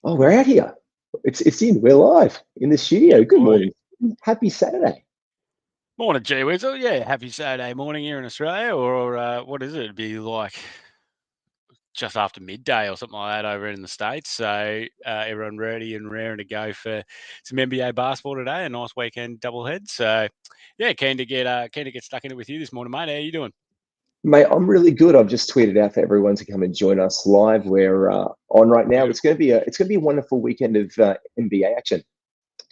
Oh, we're out here. It's in. We're live in the Yeah, studio. Good boy. morning. Happy Saturday. Morning, G Weasel. Yeah, happy Saturday morning here in Australia, or what is it? It'd be like just after midday or something like that over in the States. So everyone ready and raring to go for some NBA basketball today. A nice weekend doublehead. So yeah, keen to get stuck in it with you this morning, mate. How you doing? Mate, I'm really good. I've just tweeted out for everyone to come and join us live. We're on right now. It's going Beautiful. to be a wonderful weekend of NBA action.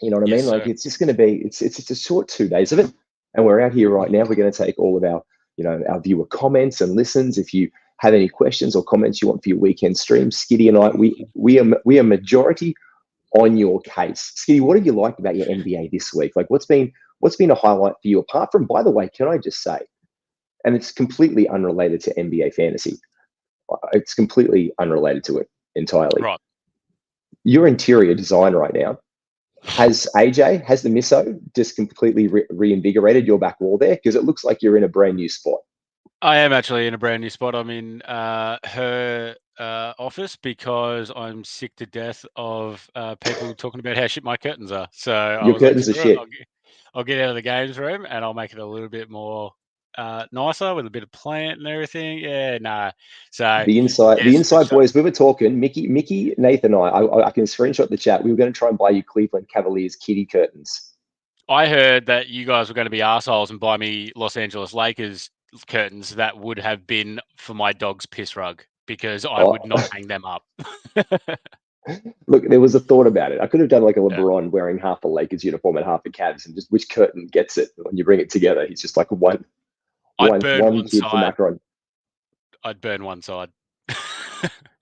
You know what I Yes, mean? Like sir. it's just going to be it's a short 2 days of it, and we're out here right now. We're going to take all of our our viewer comments and listens. If you have any questions or comments you want for your weekend stream, Skiddy and I we are majority on your case. Skiddy, what have you liked about your NBA this week? Like what's been a highlight for you? Apart from, by the way, can I just say, and it's completely unrelated to NBA fantasy. It's completely unrelated to it entirely. Right. Your interior design right now has the misso just completely reinvigorated your back wall there? Because it looks like you're in a brand new spot. I am actually in a brand new spot. I'm in her office because I'm sick to death of people talking about how shit my curtains are. So I Your was like, curtains are screw it, shit. I'll get out of the games room and I'll make it a little bit more nicer with a bit of plant and everything. Yeah, no. So The yes, inside boys. We were talking. Mickey, Nathan, and I can screenshot the chat. We were going to try and buy you Cleveland Cavaliers kitty curtains. I heard that you guys were going to be assholes and buy me Los Angeles Lakers curtains that would have been for my dog's piss rug because I Oh, would not hang them up. look, there was a thought about it. I could have done like a Yeah. LeBron wearing half a Lakers uniform and half a Cavs, and just which curtain gets it when you bring it together. He's just like one I'd one burn one one kid from side. Akron. I'd burn one side.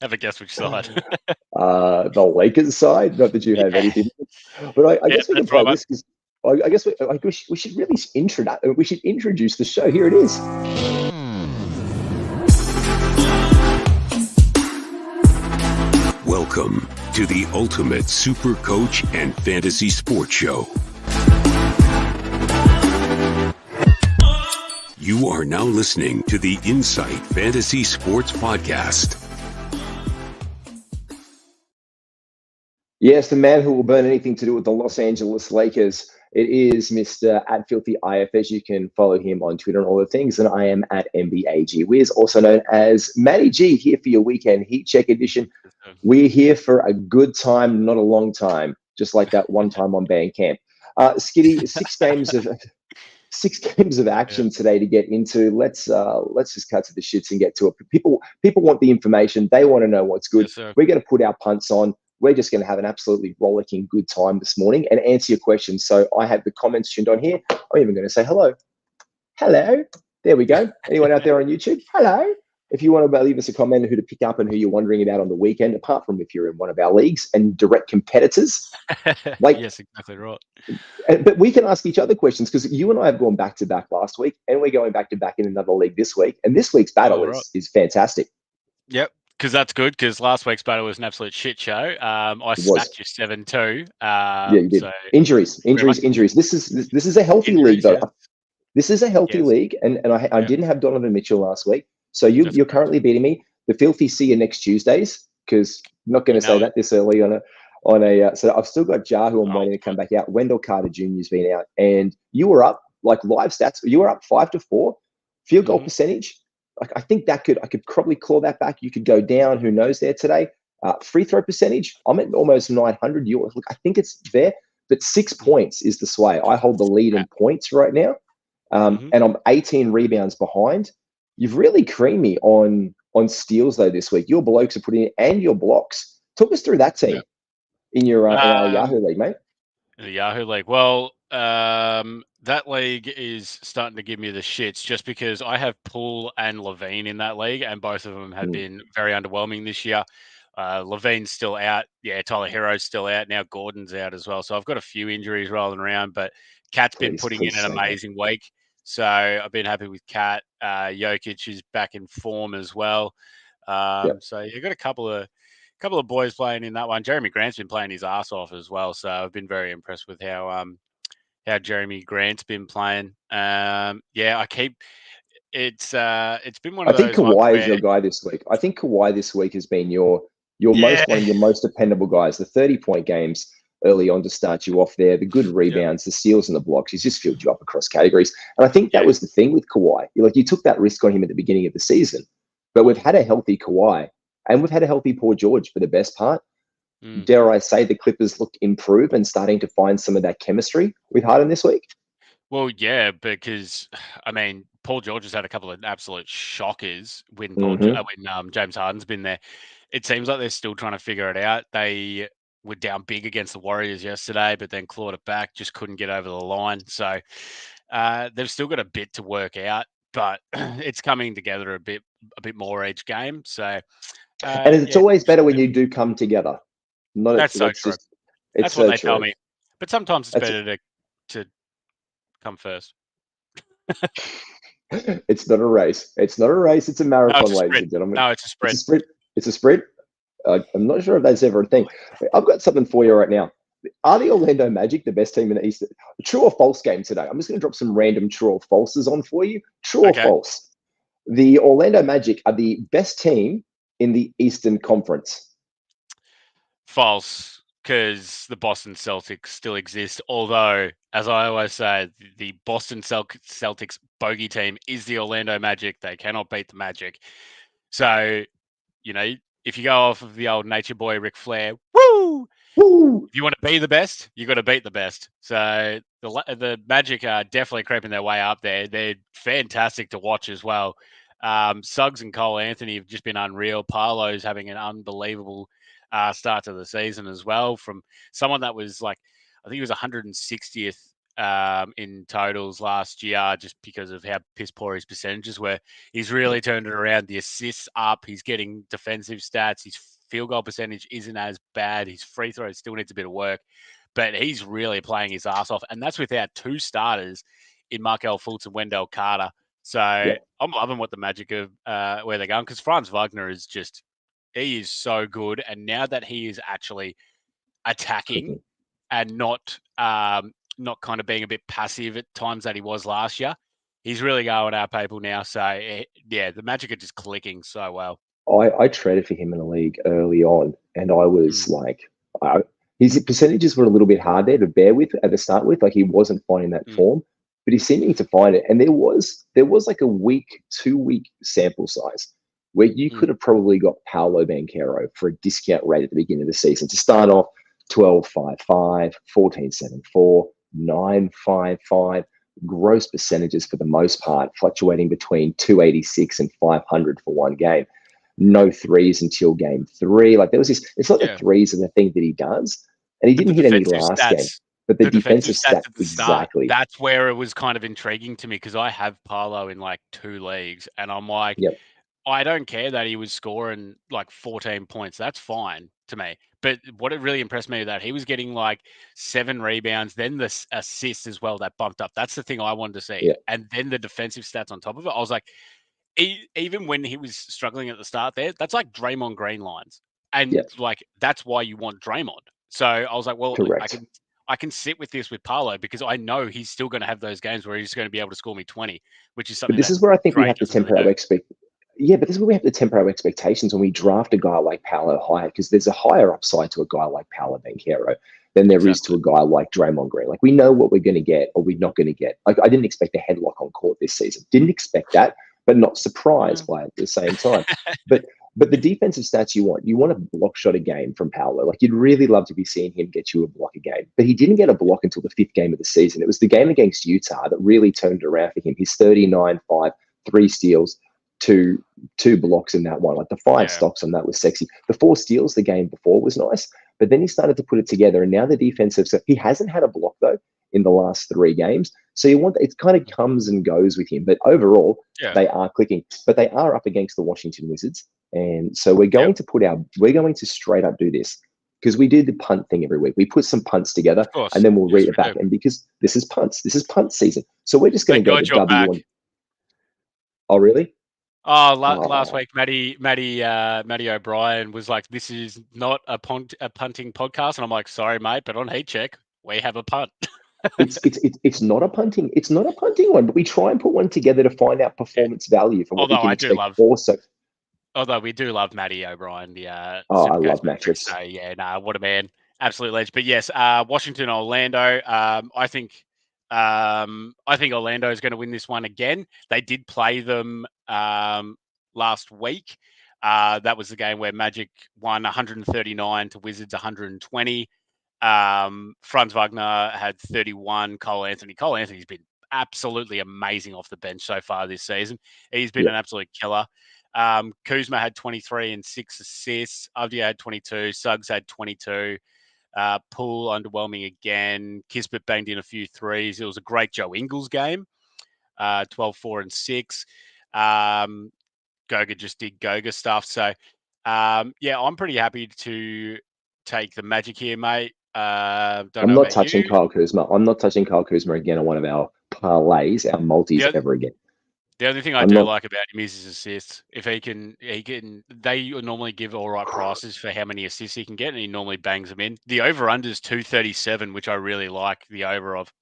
Have a guess which side. The Lakers side. Not that you have Yeah, anything, but I yeah, guess we can that's right, play mate. this because I guess we should really introduce the show. Here it is. Welcome to the Ultimate Super Coach and Fantasy Sports Show. You are now listening to the Insight Fantasy Sports Podcast. Yes, the man who will burn anything to do with the Los Angeles Lakers. It is Mr. @FilthyIFS. You can follow him on Twitter and all the things. And I am at MBAGWiz, also known as Matty G, here for your weekend heat check edition. We're here for a good time, not a long time, just like that one time on Bandcamp. Skiddy, 6 games of Yeah. action today to get into. Let's just cut to the shits and get to it. People want the information. They want to know what's good. Yes, sir. We're going to put our punts on. We're just going to have an absolutely rollicking good time this morning and answer your questions. So I have the comments tuned on here. I'm even going to say hello. Hello. There we go. Anyone out there on YouTube? Hello. If you want to leave us a comment who to pick up and who you're wondering about on the weekend, apart from if you're in one of our leagues and direct competitors, like, Yes, exactly right. but we can ask each other questions because you and I have gone back to back last week, and we're going back to back in another league this week. And this week's battle All right. is fantastic. Yep. Because that's good. Because last week's battle was an absolute shit show. I It was. smacked you 7-2. Yeah, you did. So Injuries, very much injuries, injuries. This is a healthy league, injuries. though. Yes. This is a healthy Yes. league, and I Yeah. didn't have Donovan Mitchell last week, so That's you're correct. currently beating me. The filthy see you next Tuesdays because I'm not going You to say know it. that this early on a. So I've still got Jar who I'm Oh, waiting to come back out. Wendell Carter Jr.'s been out, and you were up like live stats. You were up 5-4 field goal mm-hmm. percentage. Like I think I could probably claw that back. You could go down. Who knows there today? Free throw percentage. I'm at almost 900. Look, I think it's there, but 6 points is the sway. I hold the lead in points right now. Mm-hmm. And I'm 18 rebounds behind. You've really creamed me on steals though this week. Your blokes are putting in and your blocks. Talk us through that team in your in our Yahoo league, mate. The Yahoo League. Well, that league is starting to give me the shits just because I have Poole and Levine in that league, and both of them have been very underwhelming this year. Levine's still out. Yeah, Tyler Hero's still out. Now Gordon's out as well. So I've got a few injuries rolling around, but Cat's been putting in Please an say that. amazing week. So I've been happy with Cat. Jokic is back in form as well. Yep. So you've got a couple of boys playing in that one. Jeremy Grant's been playing his ass off as well. So I've been very impressed with how Jeremy Grant's been playing. Yeah, it's been one I of think those ones Kawhi is where your guy this week. I think Kawhi this week has been your One of your most dependable guys. The 30-point games early on to start you off there, the good rebounds, the steals and the blocks, he's just filled you up across categories. And I think that was the thing with Kawhi. You took that risk on him at the beginning of the season, but we've had a healthy Kawhi and we've had a healthy Paul George for the best part. Dare I say the Clippers look improved and starting to find some of that chemistry with Harden this week? Well, yeah, because Paul George has had a couple of absolute shockers when James Harden's been there. It seems like they're still trying to figure it out. They were down big against the Warriors yesterday, but then clawed it back, just couldn't get over the line. So they've still got a bit to work out, but it's coming together a bit more each game. So, and it's always better when you do come together. That's so true. That's what they tell me. But sometimes it's better to come first. It's not a race. It's not a race. It's a marathon, ladies and gentlemen. No, it's a sprint. It's a sprint. I'm not sure if that's ever a thing. I've got something for you right now. Are the Orlando Magic the best team in the East? True or false game today? I'm just going to drop some random true or falses on for you. True or false? The Orlando Magic are the best team in the Eastern Conference. False, because the Boston Celtics still exist. Although, as I always say, the Boston Celtics bogey team is the Orlando Magic. They cannot beat the Magic. So, if you go off of the old nature boy Ric Flair, woo! If you want to be the best, you got to beat the best. So the Magic are definitely creeping their way up there. They're fantastic to watch as well. Suggs and Cole Anthony have just been unreal. Paolo's having an unbelievable start to the season as well, from someone that was I think he was 160th in totals last year, just because of how piss poor his percentages were. He's really turned it around. The assists up. He's getting defensive stats. His field goal percentage isn't as bad. His free throw still needs a bit of work, but he's really playing his ass off. And that's without two starters in Markelle Fultz and Wendell Carter. So I'm loving what the Magic of where they're going, because Franz Wagner is he is so good. And now that he is actually attacking and not kind of being a bit passive at times that he was last year, he's really going our people now. So the Magic are just clicking so well. I traded for him in a league early on, and I was his percentages were a little bit hard there to bear with at the start with. He wasn't finding that form, but he's seeming to find it. And there was like a 2-week sample size where you could have probably got Paolo Banchero for a discount rate at the beginning of the season to start off 12.55, 14.74, 9.55. Gross percentages for the most part, fluctuating between 286 and 500 for one game. No threes until game 3. There was this. It's not the threes are the thing that he does, and he didn't hit any last game. But the defensive stats exactly. That's where it was kind of intriguing to me, because I have Paolo in 2 leagues, and I'm like, I don't care that he was scoring 14 points. That's fine to me. But what it really impressed me that he was getting 7 rebounds, then the assist as well that bumped up. That's the thing I wanted to see. Yeah. And then the defensive stats on top of it. I was like, even when he was struggling at the start there, that's like Draymond Green lines. And that's why you want Draymond. So I was like, well, correct. I can sit with this with Paolo, because I know he's still going to have those games where he's going to be able to score me 20, which is something. But this is where I think we have to temper our expectations. Yeah, but this is where we have to temper our expectations when we draft a guy like Paolo higher, because there's a higher upside to a guy like Paolo Banchero than there is to a guy like Draymond Green. We know what we're going to get or we're not going to get. I didn't expect a headlock on court this season. Didn't expect that, but not surprised by it at the same time. But the defensive stats you want a block shot a game from Paolo. You'd really love to be seeing him get you a block a game. But he didn't get a block until the 5th game of the season. It was the game against Utah that really turned it around for him. He's 39-5, 3 steals, two blocks in that one. The 5 stocks on that was sexy. The 4 steals the game before was nice, but then he started to put it together. And now the defensive, so he hasn't had a block though in the last 3 games. So it kind of comes and goes with him. But overall, they are clicking. But they are up against the Washington Wizards. And so we're going to straight up do this, because we do the punt thing every week. We put some punts together and then we'll read it back. And because this is punt season. So we're just going to go to W. Oh, really? Oh, last week, Matty O'Brien was like, "This is not a punting podcast," and I'm like, "Sorry, mate, but on Heat Check, we have a punt." It's not a punting. It's not a punting one, but we try and put one together to find out performance value for what we can expect. Although we do love Matty O'Brien, the Oh, I Supercoach love metric. Mattress. So yeah, no, what a man, absolute legend. But yes, Washington, Orlando. I think Orlando is going to win this one again. They did play them last week. That was the game where Magic won 139 to Wizards 120. Franz Wagner had 31. Cole Anthony's been absolutely amazing off the bench so far this season. He's been an absolute killer. Kuzma had 23 and 6 assists. Avdia had 22. Suggs had 22. Poole underwhelming again. Kispert banged in a few threes. It was a great Joe Ingles game. 12, 4, and 6. Goga just did Goga stuff. So, yeah, I'm pretty happy to take the Magic here, mate. I'm not touching Kyle Kuzma. I'm not touching Kyle Kuzma again on one of our parlays, our multis ever again. The only thing I do like about him is his assists. If he can, they normally give all right prices for how many assists he can get, and he normally bangs them in. The over-under is 237, which I really like the over of.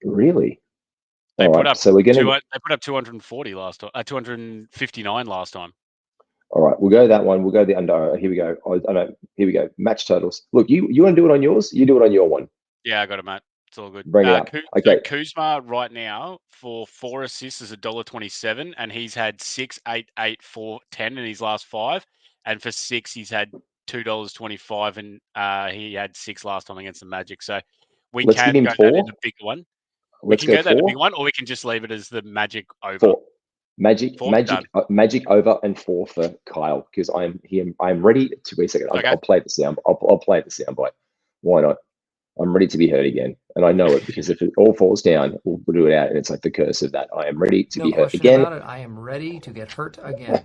Really? They put up 240 last time, 259 last time. All right, we'll go that one. We'll go the under. Here we go. Here we go. Match totals. Look, you want to do it on yours? You do it on your one. Yeah, I got it, mate. It's all good. Bring it up. Okay. So Kuzma right now for 4 assists is $1.27, and he's had 6, 8, 8, 4, 10 in his last 5, and for 6 he's had $2.25, and he had 6 last time against the Magic. So let's can go 4. That in the big one. We can go that in the big one, or we can just leave it as the Magic over. 4. Magic over and 4 for Kyle, because I'm ready to wait a second. I'll play the sound. I'll play the soundbite. Why not? I'm ready to be hurt again, and I know it because if it all falls down, we'll do it out, and it's like the curse of that. I am ready to be hurt again. About it. I am ready to get hurt again.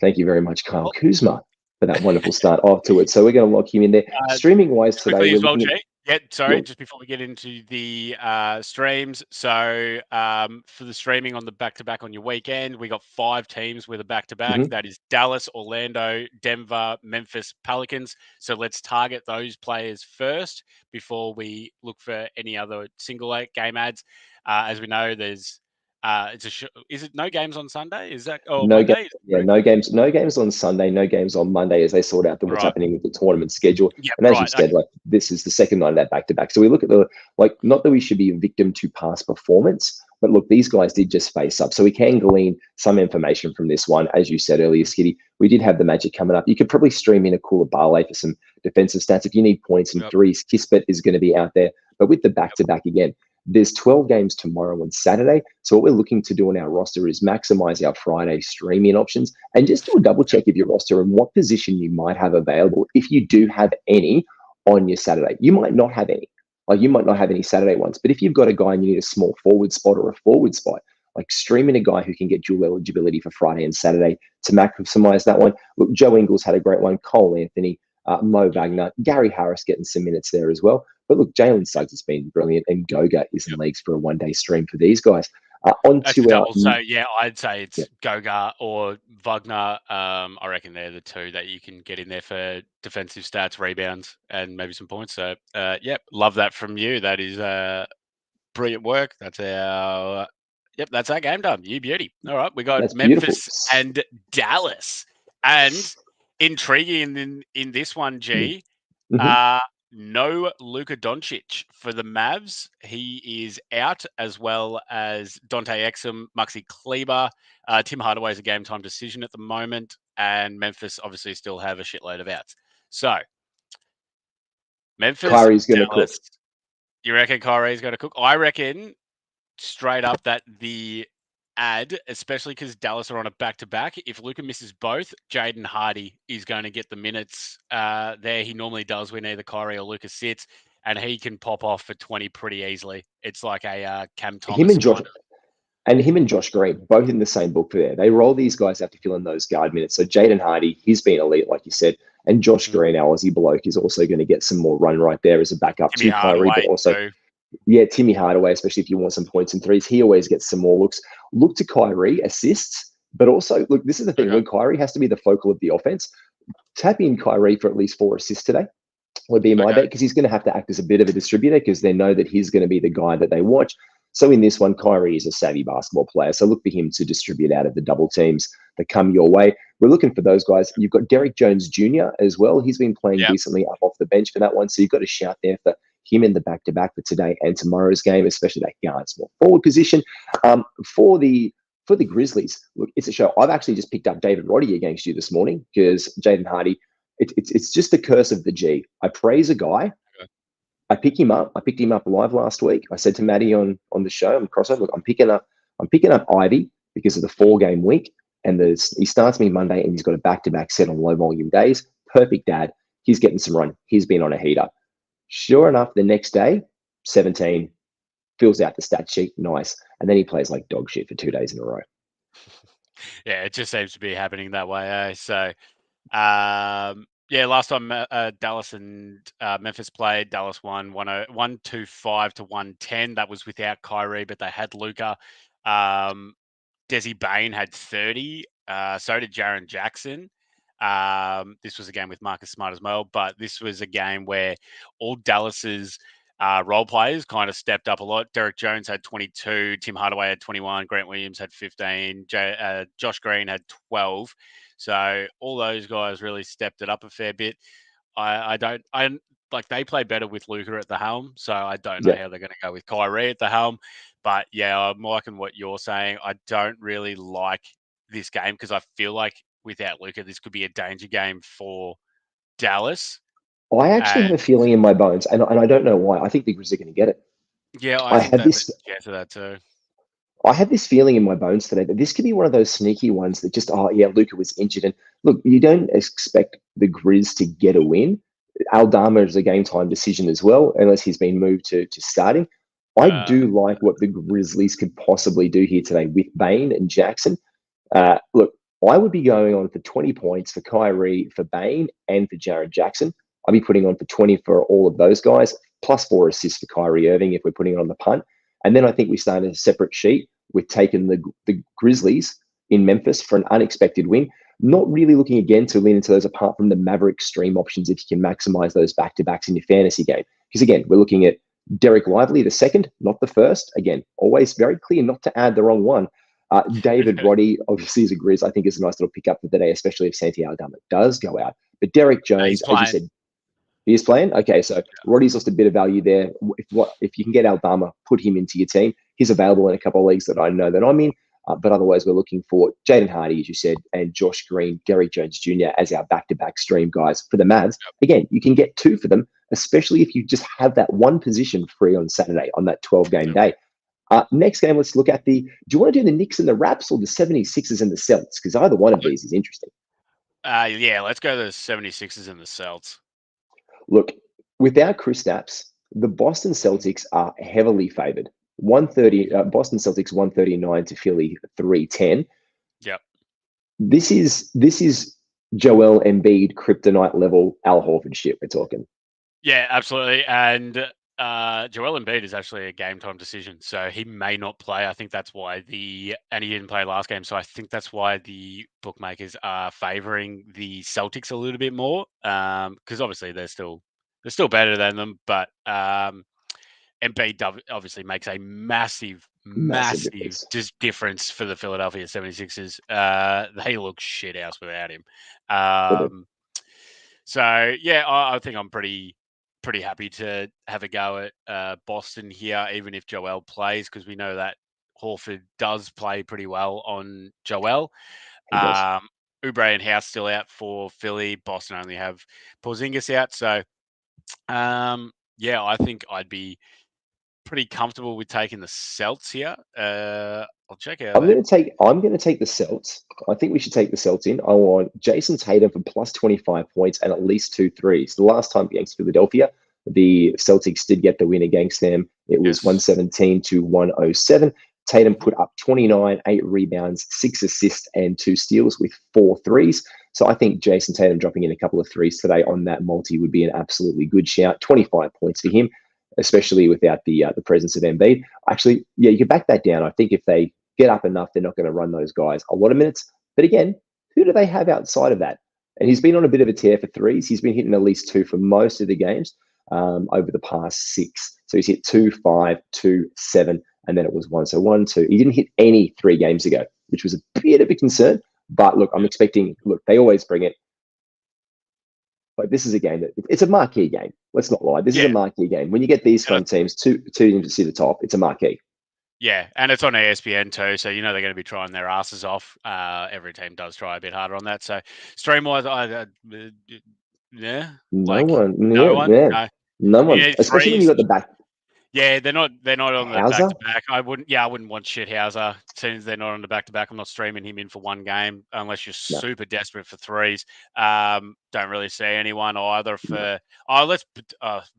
Thank you very much, Kyle Kuzma, for that wonderful start off to it. So we're going to lock him in there. Streaming wise today, as well, Jay. Just before we get into the streams. So for the streaming on the back-to-back on your weekend, we got 5 teams with a back-to-back. That is Dallas, Orlando, Denver, Memphis, Pelicans. So let's target those players first before we look for any other single game ads. As we know, there's is it no games on Sunday? Is that Monday? No games on Sunday, no games on Monday as they sort out what's happening with the tournament schedule. And as you said, like this is the second night of that back-to-back. So we look at not that we should be a victim to past performance, but look, these guys did just face up. So we can glean some information from this one. As you said earlier, Skiddy, we did have the Magic coming up. You could probably stream in a cooler parlay for some defensive stats. If you need points and threes, Kispert is going to be out there. But with the back-to-back again, there's 12 games tomorrow and Saturday. So what we're looking to do on our roster is maximize our Friday streaming options and just do a double check of your roster and what position you might have available. If you do have any on your Saturday, you might not have any. Like you might not have any Saturday ones, but if you've got a guy and you need a small forward spot or a forward spot, like streaming a guy who can get dual eligibility for Friday and Saturday to maximize that one. Look, Joe Ingles had a great one. Cole Anthony, Mo Wagner, Gary Harris getting some minutes there as well. But look, Jalen Suggs has been brilliant, and Goga is in leagues for a one-day stream for these guys. So yeah, I'd say it's Goga or Wagner. I reckon they're the 2 that you can get in there for defensive stats, rebounds, and maybe some points. So love that from you. That is brilliant work. That's our that's our game done. You beauty. All right, we got Memphis and Dallas, and intriguing in this one, G. No Luka Doncic for the Mavs. He is out, as well as Dante Exum, Maxi Kleber. Tim Hardaway is a game time decision at the moment, and Memphis obviously still have a shitload of outs. So, Memphis, Kyrie's going to cook. You reckon Kyrie's going to cook? I reckon straight up that the ad, especially because Dallas are on a back-to-back, if Luka misses both, Jaden Hardy is going to get the minutes there. He normally does when either Kyrie or Luka sits, and he can pop off for 20 pretty easily. It's like a Cam Thomas. Him and Josh Green, both in the same book there. They roll these guys out to fill in those guard minutes. So Jaden Hardy, he's been elite, like you said, and Josh Green, our Aussie bloke, is also going to get some more run right there as a backup to Kyrie, but also... Yeah, Timmy Hardaway, especially if you want some points and threes, he always gets some more looks. Look to Kyrie, assists, but also, look, this is the thing. When Kyrie has to be the focal of the offense, tap in Kyrie for at least 4 assists today would be my bet, because he's going to have to act as a bit of a distributor because they know that he's going to be the guy that they watch. So in this one, Kyrie is a savvy basketball player. So look for him to distribute out of the double teams that come your way. We're looking for those guys. You've got Derek Jones Jr. as well. He's been playing decently up off the bench for that one. So you've got a shout there for him in the back-to-back for today and tomorrow's game, especially that guard small forward position. For the Grizzlies, look, it's a show. I've actually just picked up David Roddy against you this morning because Jaden Hardy, it's just the curse of the G. I praise a guy. I pick him up. I picked him up live last week. I said to Maddie on the show, I'm crossover. Look, I'm picking up Ivy because of the 4-game week, and he starts me Monday, and he's got a back-to-back set on low volume days. Perfect dad. He's getting some run. He's been on a heater. Sure enough, the next day, 17, fills out the stat sheet. Nice. And then he plays like dog shit for 2 days in a row. Yeah, it just seems to be happening that way. Eh? So, last time Dallas and Memphis played, Dallas won 125 to 110. That was without Kyrie, but they had Luka. Desi Bain had 30. So did Jaren Jackson. This was a game with Marcus Smart as well, but this was a game where all Dallas's role players kind of stepped up a lot. Derek Jones had 22, Tim Hardaway had 21, Grant Williams had 15, Josh Green had 12. So all those guys really stepped it up a fair bit. They play better with Luka at the helm, so I don't know how they're going to go with Kyrie at the helm. But yeah, I'm liking what you're saying. I don't really like this game because I feel like without Luka, this could be a danger game for Dallas. I actually have a feeling in my bones, and I don't know why. I think the Grizzlies are going to get it. Yeah, I think to that too. I have this feeling in my bones today that this could be one of those sneaky ones that just, Luka was injured. And look, you don't expect the Grizz to get a win. Aldama is a game time decision as well, unless he's been moved to starting. I do like what the Grizzlies could possibly do here today with Bain and Jackson. Look, I would be going on for 20 points for Kyrie, for Bain, and for Jaren Jackson. I'd be putting on for 20 for all of those guys, plus 4 assists for Kyrie Irving if we're putting it on the punt. And then I think we start a separate sheet with taking the Grizzlies in Memphis for an unexpected win. Not really looking again to lean into those apart from the Maverick stream options if you can maximize those back-to-backs in your fantasy game. Because again, we're looking at Derek Lively, the second, not the first. Again, always very clear not to add the wrong one. David Roddy, obviously, is a Grizz. I think is a nice little pickup for the day, especially if Santiago Aldama does go out. But Derek Jones, as you said, he is playing? Okay, so Roddy's lost a bit of value there. If you can get Aldama, put him into your team. He's available in a couple of leagues that I know that I'm in. But otherwise, we're looking for Jaden Hardy, as you said, and Josh Green, Derek Jones Jr. as our back-to-back stream guys for the Mavs. Again, you can get 2 for them, especially if you just have that one position free on Saturday on that 12-game day. Next game, let's look at do you want to do the Knicks and the Raps or the 76ers and the Celts? Because either one of these is interesting. Let's go the 76ers and the Celts. Look, without Kristaps, the Boston Celtics are heavily favored. 130, Boston Celtics 139 to Philly 310. Yep. This is Joel Embiid kryptonite level Al Horford shit we're talking. Yeah, absolutely. And Joel Embiid is actually a game time decision, so he may not play. I think that's why and he didn't play last game, so I think that's why the bookmakers are favoring the Celtics a little bit more. Because obviously they're still better than them, but Embiid obviously makes a massive difference for the Philadelphia 76ers. They look shit house without him. So yeah, I think I'm pretty happy to have a go at Boston here, even if Joel plays, because we know that Horford does play pretty well on Joel. Oubre and House still out for Philly. Boston only have Porzingis out. So, I think I'd be pretty comfortable with taking the Celts here. I'll check out. I'm going to take the Celts. I think we should take the Celts in. I want Jason Tatum for plus 25 points and at least 2 threes. The last time against Philadelphia, the Celtics did get the win against them. It was 117 to 107. Tatum put up 29, 8 rebounds, 6 assists, and 2 steals with 4 threes. So I think Jason Tatum dropping in a couple of threes today on that multi would be an absolutely good shout. 25 points for him, especially without the presence of Embiid. Actually, you can back that down. I think if they get up enough, they're not going to run those guys a lot of minutes. But again, who do they have outside of that? And he's been on a bit of a tear for threes. He's been hitting at least 2 for most of the games over the past 6. So he's hit 2, 5, 2, 7, and then it was 1. So 1, 2. He didn't hit any 3 games ago, which was a bit of a concern. But look, I'm expecting. Look, they always bring it. But this is a game that it's a marquee game. Let's not lie. This is a marquee game. When you get these kind of teams, two teams to see the top, it's a marquee. Yeah, and it's on ESPN too, so you know they're going to be trying their asses off. Every team does try a bit harder on that. So stream-wise, yeah, No one. No, No one. You need Especially when threes. you got the back. Yeah, they're not on the Hauser? back-to-back. I wouldn't want shit Hauser. As soon as they're not on the back-to-back, I'm not streaming him in for one game unless you're super desperate for threes. Don't really see anyone either for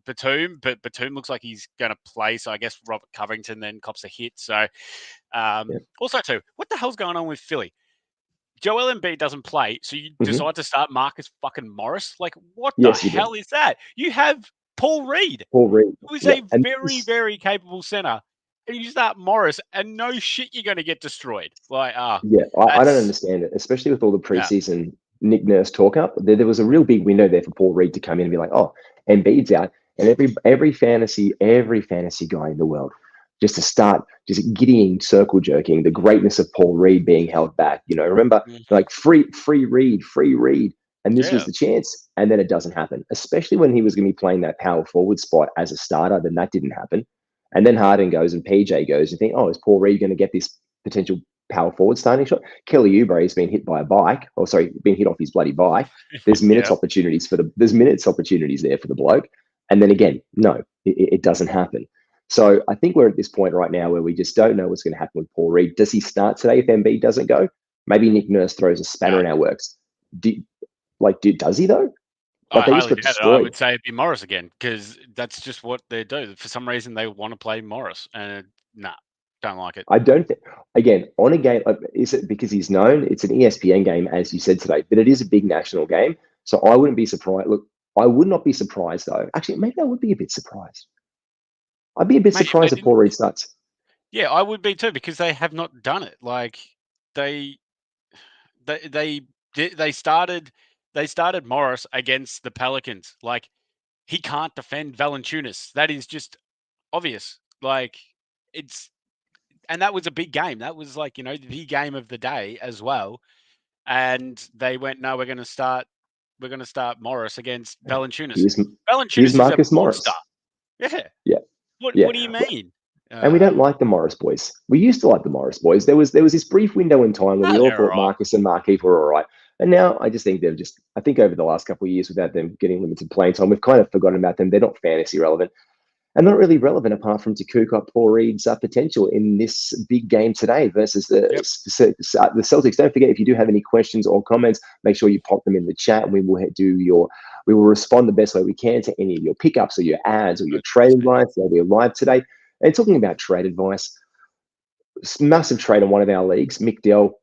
Batum, but Batum looks like he's going to play. So I guess Robert Covington then cops a hit. So also too, what the hell's going on with Philly? Joel Embiid doesn't play, so you decide to start Marcus fucking Morris. Like, what the hell is that? You have Paul Reed, who is a very, very capable center, and you start Morris, and no shit, you're going to get destroyed. Like, I don't understand it, especially with all the preseason Nick Nurse talk up. There was a real big window there for Paul Reed to come in and be like, oh, Embiid's out, and every fantasy guy in the world just to start just giddying, circle jerking the greatness of Paul Reed being held back. Remember, like free Reed. And this was the chance. And then it doesn't happen, especially when he was going to be playing that power forward spot as a starter. Then that didn't happen. And then Harden goes and PJ goes. You think, oh, is Paul Reed going to get this potential power forward starting shot? Kelly Oubre has been hit by a bike. Been hit off his bloody bike. There's minutes opportunities there's minutes opportunities there for the bloke. And then again, no, it doesn't happen. So I think we're at this point right now where we just don't know what's going to happen with Paul Reed. Does he start today if Embiid doesn't go? Maybe Nick Nurse throws a spanner in our works. Does he though? I would say it'd be Morris again because that's just what they do. For some reason, they want to play Morris, and don't like it. I don't think. Again, on a game, is it because he's known? It's an ESPN game, as you said today, but it is a big national game. So I wouldn't be surprised. Look, I would not be surprised though. Actually, maybe I would be a bit surprised. I'd be a bit surprised if Paul Reed starts. Yeah, I would be too because they have not done it. Like they started Morris against the Pelicans. Like he can't defend Valanciunas. That is just obvious. Like and that was a big game. That was like the game of the day as well. And they went, no, we're going to start Morris against Valanciunas. Valanciunas is Marcus a Morris. Yeah. Yeah. What do you mean? And we don't like the Morris boys. We used to like the Morris boys. There was this brief window in time when we all thought Marcus and Markieff were all right. And now I just think I think over the last couple of years without them getting limited playing time, we've kind of forgotten about them. They're not fantasy relevant and not really relevant apart from to cook up Paul Reed's potential in this big game today versus the Celtics. Don't forget, if you do have any questions or comments, make sure you pop them in the chat and we will respond the best way we can to any of your pickups or your ads or your trade advice. They'll be live today. And talking about trade advice, massive trade on one of our leagues, Mick Dell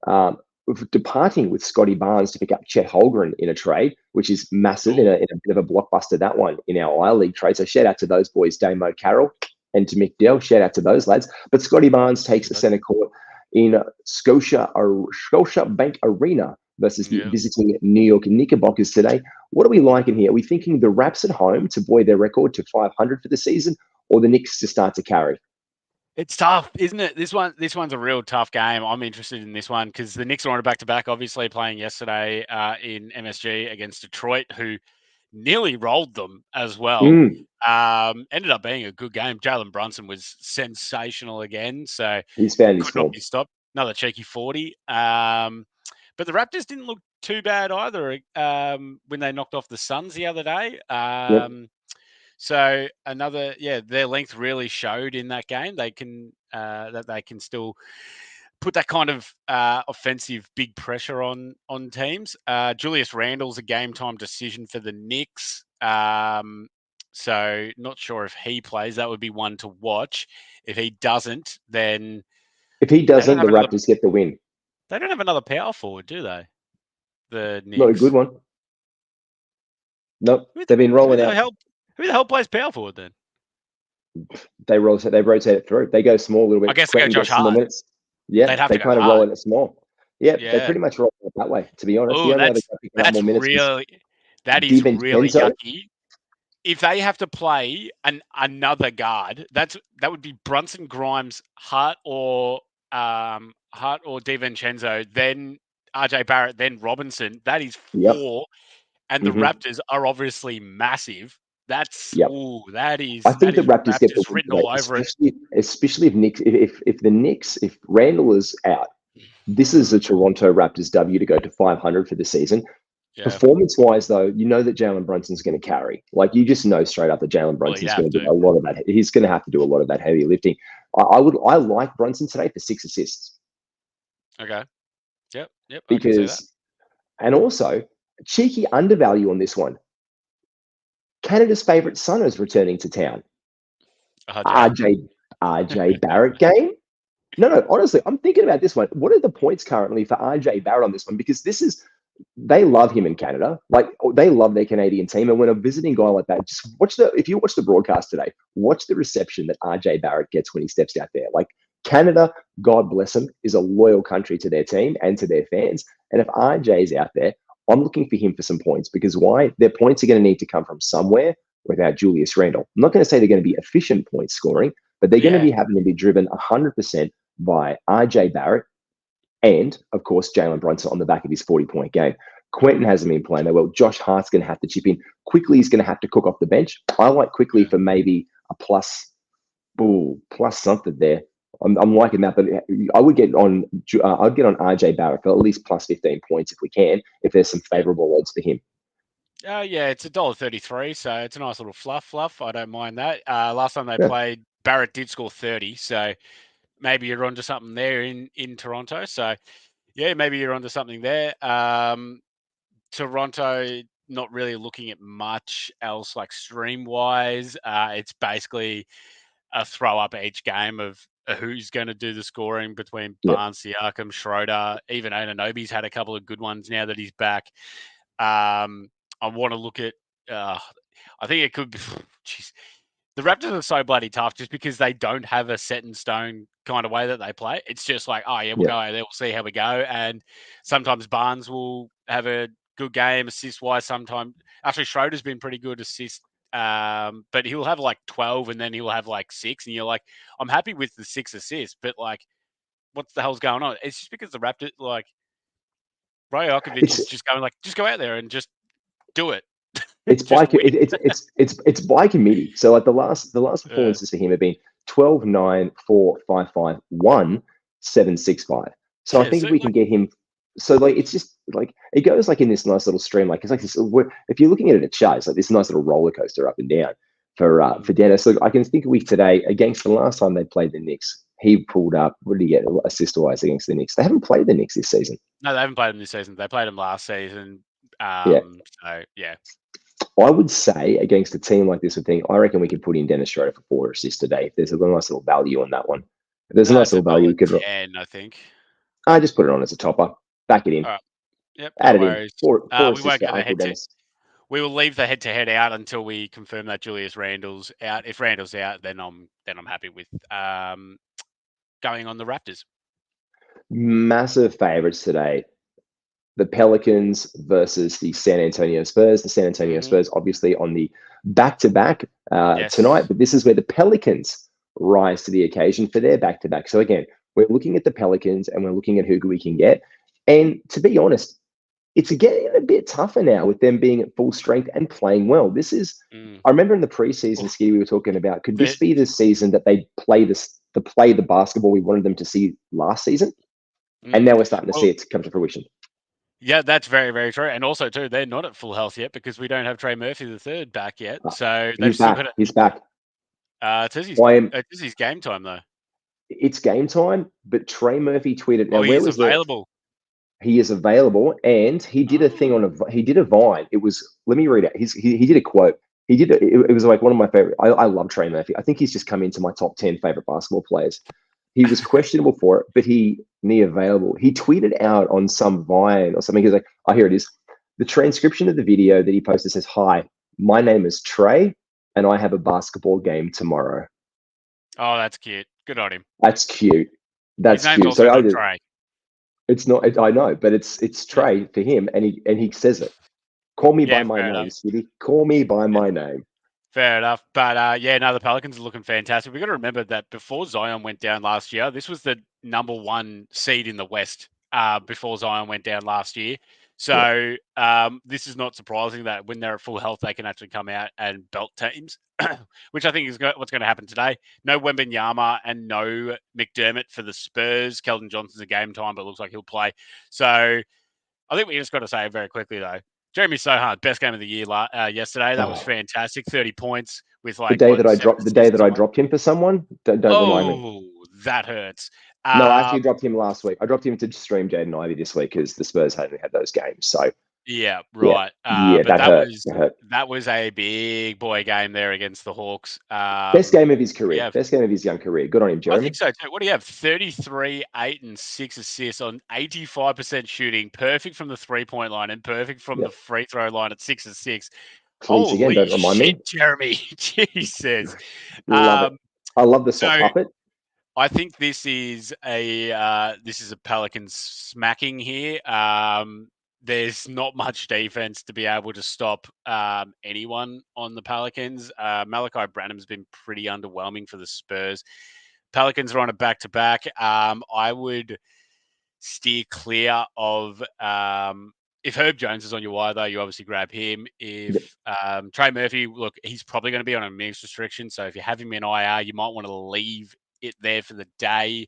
departing with Scotty Barnes to pick up Chet Holmgren in a trade, which is massive in a bit of a blockbuster, that one in our I League trade. So shout out to those boys, Damo Carroll and to Mick Dell. Shout out to those lads. But Scotty Barnes takes the center court in Scotiabank Arena versus the visiting New York Knickerbockers today. What are we liking here? Are we thinking the Raps at home to buoy their record to 500 for the season, or the Knicks to start to carry? It's tough, isn't it? This one's a real tough game. I'm interested in this one because the Knicks are on a back-to-back, obviously playing yesterday in MSG against Detroit, who nearly rolled them as well. Ended up being a good game. Jalen Brunson was sensational again, so he's found his could not be stopped. Another cheeky 40. But the Raptors didn't look too bad either when they knocked off the Suns the other day. So their length really showed in that game. They can still put that kind of offensive big pressure on teams. Julius Randle's a game time decision for the Knicks. So not sure if he plays. That would be one to watch. If he doesn't, then the Raptors get the win. They don't have another power forward, do they? The Knicks. Not a good one. Nope. They've been rolling out. Who the hell plays power forward then? They rotate it through. They go small a little bit. I guess they go Josh Hart. Yeah, they kind of roll it small. Yeah, they pretty much roll it that way, to be honest. That is really yucky. if they have to play another guard, that would be Brunson, Grimes, Hart or DiVincenzo, then RJ Barrett, then Robinson. That is 4, Yep. and the Raptors are obviously massive. That's Yep. that is. I think the Raptors get the win written today, all over it. especially if Randall is out. This is a Toronto Raptors W to go to 500 for the season. Yeah. Performance-wise, though, you know that Jalen Brunson's going to carry. Like, you just know straight up that Jalen Brunson's going to do a lot of that. He's going to have to do a lot of that heavy lifting. I like Brunson today for 6 assists. Okay. Yep. Because, and also, cheeky undervalue on this one. Canada's favourite son is returning to town. RJ Barrett game? No, honestly, I'm thinking about this one. What are the points currently for RJ Barrett on this one? Because they love him in Canada. Like, they love their Canadian team. And when a visiting guy like that, just if you watch the broadcast today, watch the reception that RJ Barrett gets when he steps out there. Like, Canada, God bless them, is a loyal country to their team and to their fans. And if RJ is out there, I'm looking for him for some points, because why? Their points are going to need to come from somewhere without Julius Randle. I'm not going to say they're going to be efficient point scoring, but they're going to be having to be driven 100% by RJ Barrett and, of course, Jalen Brunson on the back of his 40-point game. Quentin hasn't been playing that well. Josh Hart's going to have to chip in. Quickly, he's going to have to cook off the bench. I like Quickly for maybe a plus something there. I'm liking that, but I would get on. I'd get on RJ Barrett for at least plus 15 points if we can, if there's some favourable odds for him. Yeah, it's $1.33, so it's a nice little fluff. I don't mind that. Last time they played, Barrett did score 30, so maybe you're onto something there in Toronto. So yeah, maybe you're onto something there. Toronto, not really looking at much else like stream wise. It's basically a throw up each game of who's going to do the scoring between Barnes, Siakam, Schroeder. Even Anunoby's had a couple of good ones now that he's back. I want to look at. I think it could be. Geez, the Raptors are so bloody tough just because they don't have a set in stone kind of way that they play. It's just like, oh yeah, we'll go out there, we'll see how we go. And sometimes Barnes will have a good game assist wise. Sometimes actually Schroeder's been pretty good assist. But he'll have like 12 and then he'll have like 6. And you're like, I'm happy with the 6 assists, but like, what the hell's going on? It's just because the Raptors, like, Rajokovic is just going like, just go out there and just do it. It's by committee. So like the last performances for him have been 12, 9, 4, 5, 5, 1, 7, 6, 5. So I think if we can get him, so like it's just like it goes like in this nice little stream. Like it's like this. If you're looking at it at chart, it's like this nice little roller coaster up and down for Dennis. Look, I can think of week today against the last time they played the Knicks. He pulled up. What did he get assist wise against the Knicks? They haven't played the Knicks this season. No, they haven't played them this season. They played them last season. So yeah. I would say against a team like this, I reckon we could put in Dennis Schroeder for 4 assists today. If there's a nice little value on that one. If there's a nice little value, we could. 10, I think. I just put it on as a topper. Back it in. All right. Yep. Add No it in. Four we won't assists get for Uncle Dennis. We will leave the head-to-head out until we confirm that Julius Randle's out. If Randle's out, then I'm happy with going on the Raptors. Massive favourites today. The Pelicans versus the San Antonio Spurs. The San Antonio Spurs, obviously, on the back-to-back tonight, but this is where the Pelicans rise to the occasion for their back-to-back. So again, we're looking at the Pelicans and we're looking at who we can get. And to be honest, it's getting a bit tougher now with them being at full strength and playing well. This is, I remember in the preseason, Skiddy, we were talking about, could this be the season that they play the basketball we wanted them to see last season? And now we're starting to see it come to fruition. Yeah, that's very, very true. And also, too, they're not at full health yet because we don't have Trey Murphy III back yet. So he's back. He's back. It is his game time, though. It's game time, but Trey Murphy tweeted. Now, where was available. He is available, and he did a thing he did a Vine. It was, let me read it. He did a quote. It was like one of my favorite. I love Trey Murphy. I think he's just come into my top 10 favorite basketball players. He was questionable for it, but he available. He tweeted out on some Vine or something. He was like, oh, here it is. The transcription of the video that he posted says, "Hi, my name is Trey, and I have a basketball game tomorrow." Oh, that's cute. Good on him. That's cute. That's His name's cute. Also not Trey. It's not. I know, but it's Trey for him, and he says it. Call me by my name, Skiddy. Call me by my name. Fair enough. But the Pelicans are looking fantastic. We've got to remember that before Zion went down last year, this was the number 1 seed in the West before Zion went down last year. So this is not surprising that when they're at full health, they can actually come out and belt teams, which I think is what's going to happen today. No Wembanyama and no McDermott for the Spurs. Keldon Johnson's a game time, but it looks like he'll play. So I think we just got to say very quickly, though, Jeremy Sohan, best game of the year yesterday. That was fantastic. 30 points with the day that I dropped him for someone. Don't remind me. Oh, that hurts. No, I actually dropped him last week. I dropped him to stream Jaden Ivey this week because the Spurs hadn't had those games. So yeah, right. But that hurt. That was a big boy game there against the Hawks. Best game of his career. Best game of his young career. Good on him, Jeremy. I think so too. What do you have? 33, 8, and 6 assists on 85% shooting. Perfect from the 3-point line and perfect from the free throw line at 6 and 6. Please, again, don't remind me. Jeremy. Jesus. Love it. I love the soft puppet. I think this is a Pelicans smacking here. There's not much defense to be able to stop anyone on the Pelicans. Malachi Branham's been pretty underwhelming for the Spurs. Pelicans are on a back-to-back. I would steer clear of if Herb Jones is on your wire, though, you obviously grab him. If Trey Murphy, look, he's probably going to be on a minutes restriction. So if you have him in IR, you might want to leave it there for the day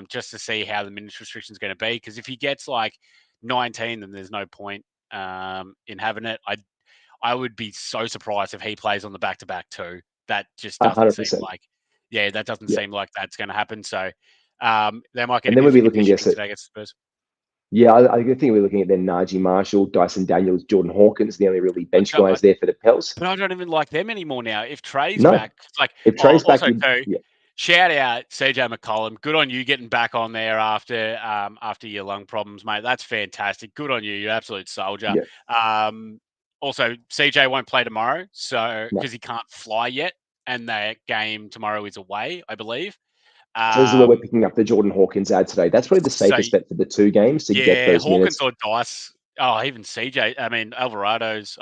just to see how the minutes restriction is going to be. Because if he gets like 19, then there's no point in having it. I would be so surprised if he plays on the back-to-back too. That just doesn't 100%. seem like, that doesn't seem like that's going to happen. So they might get. And then we'll be looking at Spurs. Yeah, I think we're looking at then Najee Marshall, Dyson Daniels, Jordan Hawkins, the only really bench guys there for the Pels. But I don't even like them anymore now. If Trey's back, if Trey's back, shout out CJ McCollum. Good on you getting back on there after your lung problems, mate. That's fantastic. Good on you. You're an absolute soldier. Yeah. Also, CJ won't play tomorrow, so because he can't fly yet, and the game tomorrow is away, I believe. So this is where we're picking up the Jordan Hawkins ad today. That's probably the safest bet for the 2 games to get those Hawkins minutes. or Dice. Oh, even CJ. I mean, Alvarado's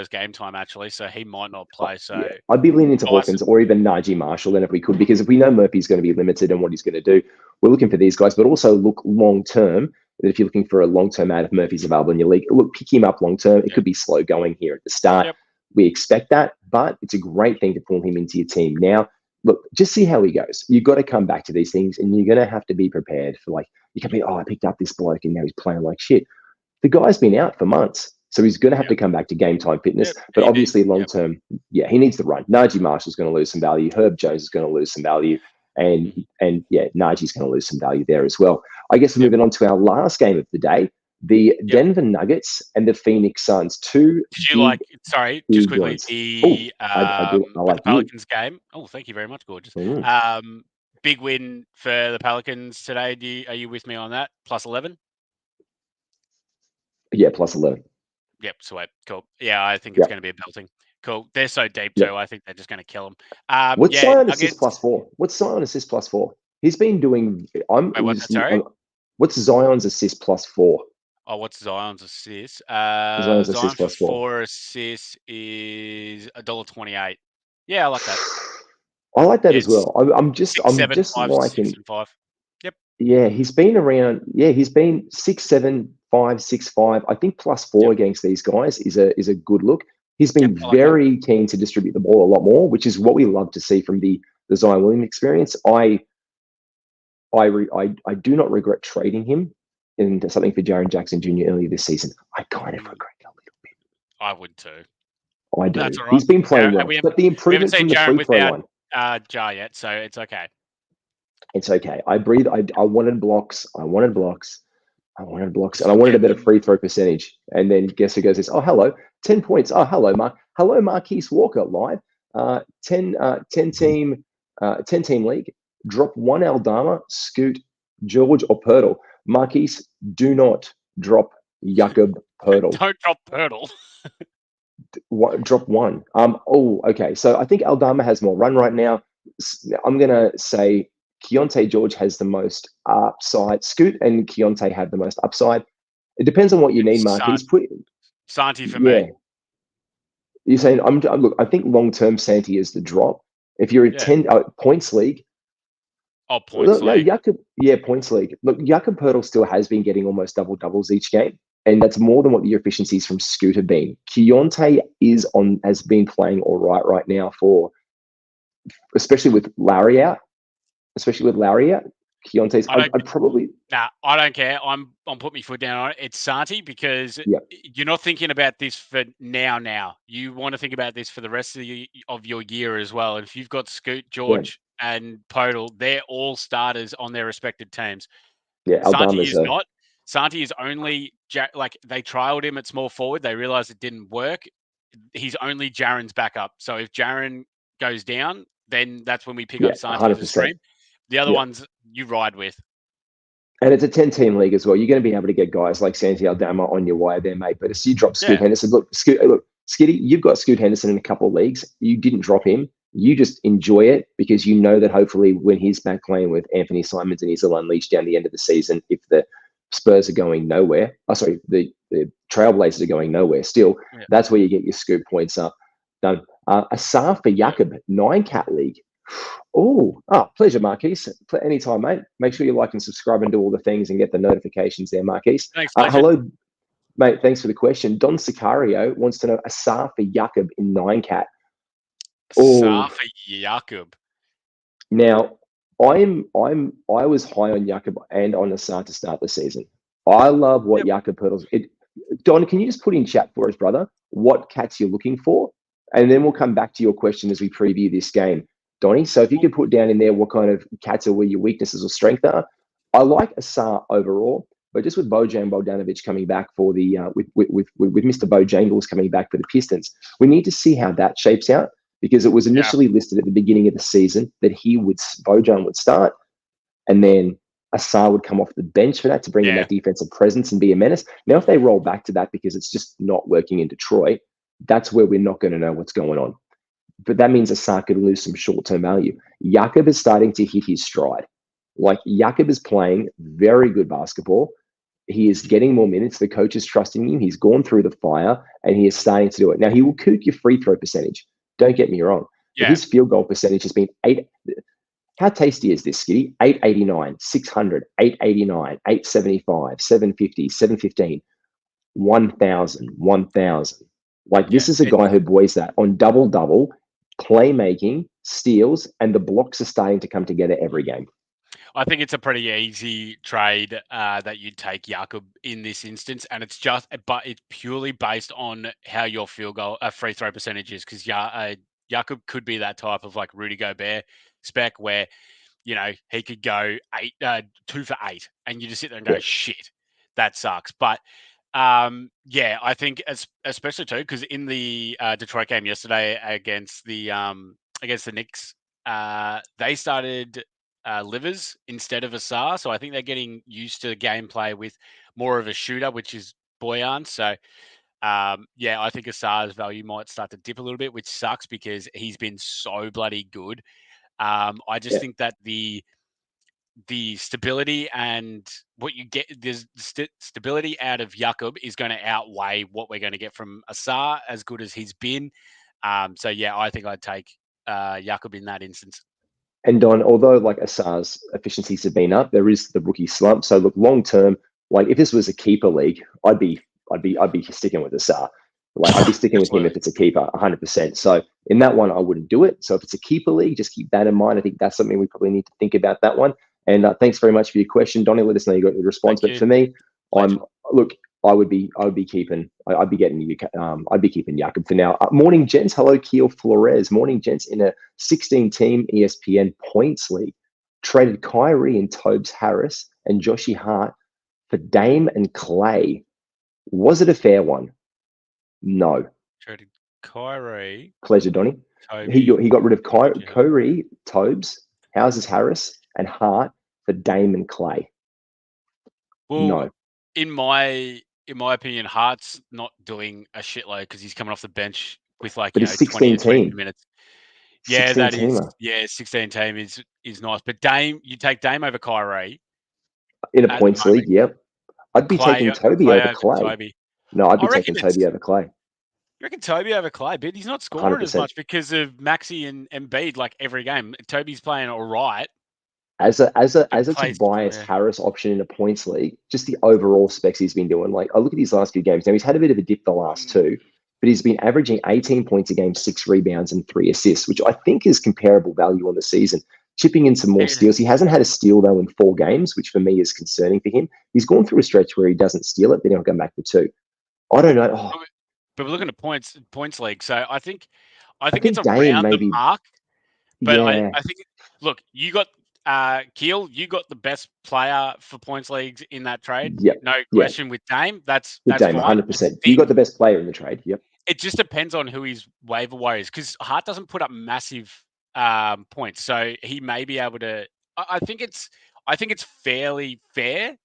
game time actually, so he might not play. So I'd be leaning into Hawkins or even Najee Marshall then if we could, because if we know Murphy's going to be limited and what he's going to do, we're looking for these guys, but also look long term. If you're looking for a long term ad, if Murphy's available in your league, look, pick him up long term. It could be slow going here at the start. Yep. We expect that, but it's a great thing to pull him into your team now. Look, just see how he goes. You've got to come back to these things, and you're going to have to be prepared for you can be, I picked up this bloke, and now he's playing like shit. The guy's been out for months, so he's going to have to come back to game time fitness. But obviously, long term, he needs the run. Najee Marshall's going to lose some value. Herb Jones is going to lose some value, and Najee's going to lose some value there as well. I guess we're moving on to our last game of the day. The Denver Nuggets and the Phoenix Suns. Did you just quickly, the Pelicans game? Oh, thank you very much, gorgeous. Big win for the Pelicans today. Are you with me on that? Plus 11? Yeah, plus 11. Yep, sweet. Cool. Yeah, I think it's going to be a belting. Cool. They're so deep too. I think they're just going to kill them. What's Zion assist plus 4? What's Zion assist plus 4? He's been doing... What's Zion's assist plus 4? Oh, what's Zion's assist? Zion's assist plus 4 assists is $1.28. Yeah, I like that. I like that as well. I'm just liking 6 and 5. Yep. Yeah, he's been around. Yeah, he's been 6'7", 5, 6'5". I think plus 4 against these guys is a good look. He's been very keen to distribute the ball a lot more, which is what we love to see from the Zion Williams experience. I do not regret trading him into something for Jaren Jackson Jr. earlier this season. I kind of regret it a little bit. I would too. I do. That's all right. He's been playing well, but the improvement from the free throw line. Jar yet, so it's okay. It's okay. I wanted blocks. And I wanted a better free throw percentage. And then guess who goes this? Oh, hello. 10 points. Oh, hello, Hello, Marquise Walker live. 10 team league. Drop 1 Aldama, Scoot, George, or Pirtle. Marquise, do not drop Jakob Pirtle. Don't drop Pirtle. Drop 1. Okay. So I think Aldama has more run right now. I'm gonna say Keontae George has the most upside. Scoot and Keontae have the most upside. It depends on what you need, Mark. Santi for me. You're saying look. I think long term Santi is the drop. If you're a Yeah. 10 points league, Oh, points no, league. Jakob, yeah, points league. Look, Jakob Pertl still has been getting almost double doubles each game, and that's more than what the efficiencies from Scoot have been. Keontae has been playing all right now especially with Larry out. Keontae's. I'd probably. Nah, I don't care. I'm putting my foot down on it. It's Santi because you're not thinking about this for now. You want to think about this for the rest of your year as well. And if you've got Scoot, George, and Podal, they're all starters on their respected teams. Yeah, Santi Aldama's is not. Santi is only like they trialed him at small forward. They realized it didn't work. He's only Jaren's backup. So if Jaren goes down, then that's when we pick up Santi as a 100%. stream. The other ones you ride with. And it's a 10-team league as well. You're going to be able to get guys like Santi Aldama on your wire there, mate. But as you drop Scoot Henderson, look, Skiddy, you've got Scoot Henderson in a couple of leagues. You didn't drop him. You just enjoy it because you know that hopefully when he's back playing with Anthony Simons and he's all unleashed down the end of the season, if the Spurs are going nowhere, the Trailblazers are going nowhere still, that's where you get your Scoot points up. Done. Asar for Jakob, 9-cat league. Pleasure, Marquise. Anytime, mate. Make sure you like and subscribe and do all the things and get the notifications there, Marquise. Thanks, hello, mate. Thanks for the question. Don Sicario wants to know Asar for Jakob in 9-cat. Asar for Jakob. Now, I was high on Jakob and on Asar to start the season. I love what Jakob Pertl's. Don, can you just put in chat for us, brother, what cats you're looking for? And then we'll come back to your question as we preview this game. Donnie, so if you could put down in there what kind of cats are where your weaknesses or strength are. I like Asar overall, but just with Bojan Bogdanovic coming back for the with Mr. Bojangles coming back for the Pistons, we need to see how that shapes out because it was initially listed at the beginning of the season that Bojan would start, and then Asar would come off the bench for that to bring in that defensive presence and be a menace. Now, if they roll back to that because it's just not working in Detroit, that's where we're not going to know what's going on. But that means Asar could lose some short-term value. Jakob is starting to hit his stride. Like, Jakob is playing very good basketball. He is getting more minutes. The coach is trusting him. He's gone through the fire, and he is starting to do it. Now, he will kook your free throw percentage. Don't get me wrong. But his field goal percentage has been 8. How tasty is this, Skiddy? 889, 600, 889, 875, 750, 715, 1,000, 1,000. Like, this is a guy who buoys that on double-double, playmaking, steals, and the blocks are starting to come together every game. I think it's a pretty easy trade that you'd take Jakob in this instance, and it's purely based on how your free throw percentage is, because Jakob could be that type of like Rudy Gobert spec where, you know, he could go 2 for 8, and you just sit there and go, shit, that sucks. But I think especially too because in the Detroit game yesterday against the Knicks, they started Livers instead of Asar, so I think they're getting used to the gameplay with more of a shooter, which is Bojan. So I think Asar's value might start to dip a little bit, which sucks because he's been so bloody good. I just think that the stability and what you get, there's stability out of Jakob is going to outweigh what we're going to get from Asar, as good as he's been. I think I'd take Jakob in that instance. And Don, although like Asar's efficiencies have been up, there is the rookie slump. So look, long term, like if this was a keeper league, I'd be sticking with Asar. Like I'd be sticking with him if it's a keeper, 100%. So in that one, I wouldn't do it. So if it's a keeper league, just keep that in mind. I think that's something we probably need to think about that one. And thanks very much for your question, Donnie. Let us know you got the response. But for me, I would be keeping Jakob for now. Morning, gents. Hello, Keel Flores. Morning, gents. In a 16-team ESPN points league, traded Kyrie and Tobes Harris and Joshi Hart for Dame and Clay. Was it a fair one? No. Traded Kyrie. Pleasure, Donnie. He got rid of Kyrie, Tobes, Houses Harris, and Hart for Dame and Clay. Well, no. In my opinion, Hart's not doing a shitload because he's coming off the bench with 20 minutes. Yeah, that is. Yeah, 16 team is nice. But you take Dame over Kyrie in a points league. Yep, I'd be taking Toby over Clay. No, I'd be taking Toby over Clay. reckon Toby over Clay? But he's not scoring as 100%. much because of Maxi and Embiid like every game. Toby's playing all right. As a Clay's Tobias yeah. Harris option in a points league, just the overall specs he's been doing. Like I look at his last few games. Now he's had a bit of a dip the last two, but he's been averaging 18 points a game, 6 rebounds, and 3 assists, which I think is comparable value on the season. Chipping in some more steals. He hasn't had a steal though in 4 games, which for me is concerning for him. He's gone through a stretch where he doesn't steal it, then he'll come back to 2. I don't know. Oh, but we're looking at points league, so I think think it's Dame around maybe. the mark. But Yeah. I think look, you got Keel, you got the best player for points leagues in that trade. Yep. No question with Dame. That's Dame, fine. 100%. You got the best player in the trade. Yep. It just depends on who his waiver wire is because Hart doesn't put up massive points, so he may be able to. I think it's fairly fair.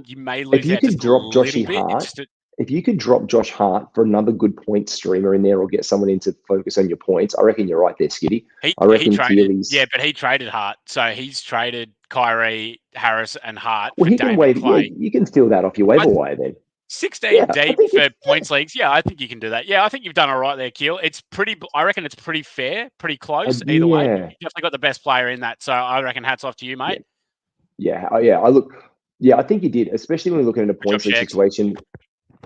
You may lose If you out could just drop a little Joshy bit. Hart, if you could drop Josh Hart for another good point streamer in there, or get someone in to focus on your points, I reckon you're right there, Skiddy. I reckon Keely's. Yeah, but he traded Hart, so he's traded Kyrie, Harris, and Hart. Well, for he can Dame waive. and Clay. Yeah, you can fill that off your waiver wire then. 16 deep for points leagues. Yeah, I think you can do that. Yeah, I think you've done all right there, Keel. I reckon it's pretty fair, pretty close either way. You definitely got the best player in that, so I reckon hats off to you, mate. Yeah. I think you did, especially when we're looking at a points league situation.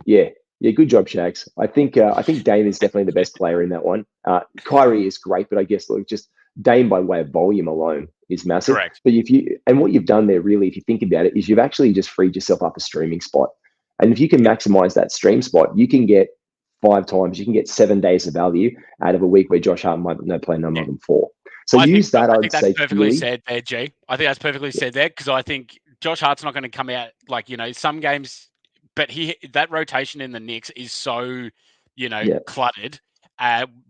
Yeah, good job, Shags. I think Dame is definitely the best player in that one. Kyrie is great, but I guess just Dame by way of volume alone is massive. Correct. But what you've done there really, if you think about it, is you've actually just freed yourself up a streaming spot. And if you can maximize that stream spot, you can get 5 times, you can get 7 days of value out of a week where Josh Hart might play no more than 4. So I think that's perfectly said there, G. I think that's perfectly said there because I think Josh Hart's not going to come out like, some games, but that rotation in the Knicks is so, cluttered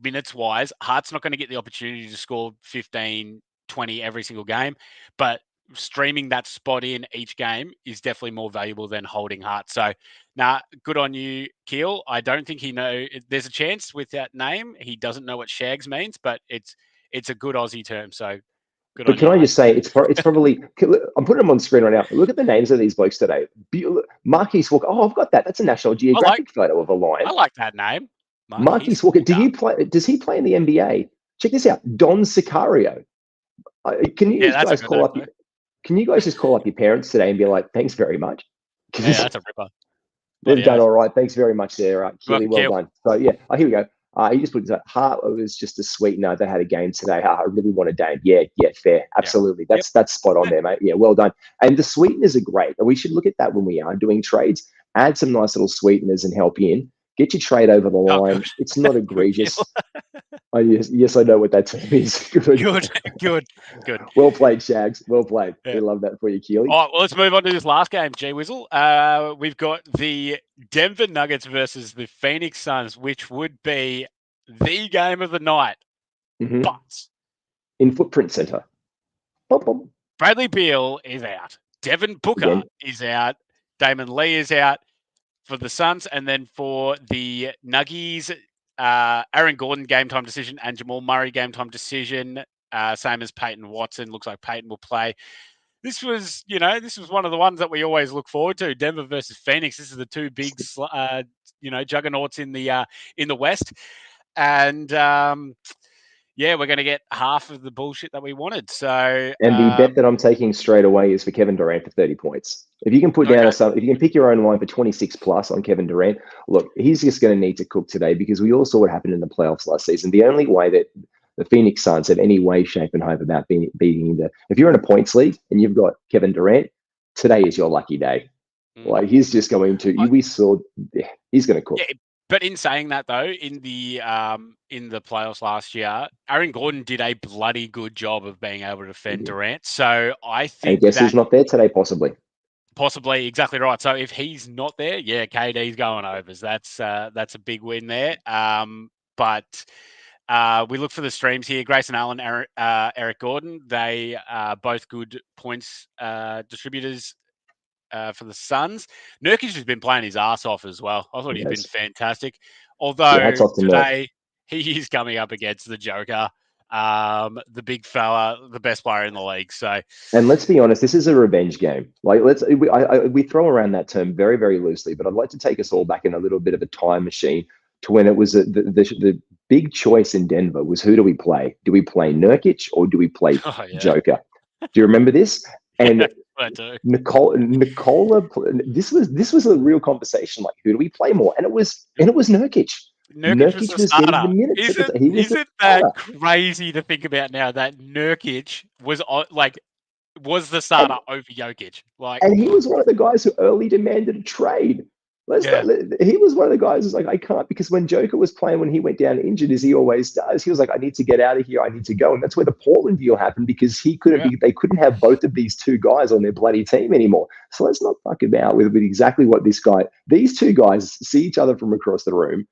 minutes wise. Hart's not going to get the opportunity to score 15, 20 every single game, but streaming that spot in each game is definitely more valuable than holding Hart. So, good on you, Keel. I don't think there's a chance with that name. He doesn't know what Shags means, but it's a good Aussie term. So, good on you. But can I just say, it's probably, I'm putting them on screen right now. Look at the names of these blokes today. Marquise Walker. Oh, I've got that. That's a National Geographic photo of a lion. I like that name. Marquise Walker. Does he play in the NBA? Check this out. Don Sicario. Can you guys call up? Can you guys just call up your parents today and be like, thanks very much? Yeah, that's a ripper. They've done all right. Thanks very much there, Keely. Well done. So, here we go. He just put Hart. It was just a sweetener. They had a game today. I really want a Dame. Yeah, fair. Absolutely. That's spot on there, mate. Yeah, well done. And the sweeteners are great. We should look at that when we are doing trades. Add some nice little sweeteners and help in. Get your trade over the line. It's not egregious. Yes, I know what that term is. Good. Well played, Shags. Well played. We love that for you, Keely. All right, well, let's move on to this last game, G Wizzle. We've got the Denver Nuggets versus the Phoenix Suns, which would be the game of the night. Mm-hmm. But in Footprint Center. Bradley Beal is out. Devin Booker is out. Damon Lee is out for the Suns. And then for the Nuggies, Aaron Gordon game time decision and Jamal Murray game time decision. Same as Peyton Watson. Looks like Peyton will play. This was one of the ones that we always look forward to. Denver versus Phoenix. This is the two big, juggernauts in the West. And we're going to get half of the bullshit that we wanted. So, and the bet that I'm taking straight away is for Kevin Durant for 30 points. If you can put down if you can pick your own line for 26 plus on Kevin Durant, look, he's just going to need to cook today because we all saw what happened in the playoffs last season. The only way that the Phoenix Suns have any way, shape, and hope about beating if you're in a points league and you've got Kevin Durant, today is your lucky day. Like he's just going to. He's going to cook. Yeah, but in saying that though, in the playoffs last year, Aaron Gordon did a bloody good job of being able to defend Durant. So I think. I guess he's not there today, possibly. Possibly, exactly right. So if he's not there, KD's going overs. That's a big win there. But we look for the streams here. Grayson Allen, Eric Gordon. They are both good points distributors for the Suns. Nurkic has been playing his ass off as well. I thought he's been fantastic. Although today he is coming up against the Joker, the big fella, the best player in the league. So, and let's be honest, this is a revenge game. Like we throw around that term very, very loosely, but I'd like to take us all back in a little bit of a time machine to when it was the big choice in Denver was, who do we play? Do we play Nurkic or do we play Oh, yeah. Joker? Do you remember this? And I do. Nicola, this was a real conversation. Like, who do we play more? And it was Nurkic. Nurkic was the getting the starter. minutes. Isn't that crazy to think about now that Nurkic was the starter over Jokic? And he was one of the guys who early demanded a trade. He was one of the guys who's like, I can't, because when Joker was playing, when he went down injured, as he always does, he was like, I need to get out of here. I need to go. And that's where the Portland deal happened, because they couldn't have both of these two guys on their bloody team anymore. So let's not fuck about with exactly what these two guys see each other from across the room,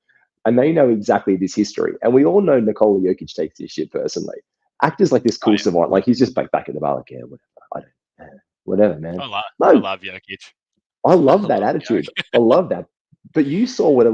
and they know exactly this history. And we all know Nikola Jokic takes this shit personally. Actors like this cool savant, like he's just back at the bar, like, yeah, whatever, man. I love Jokic. I love that attitude. I love that. But you saw what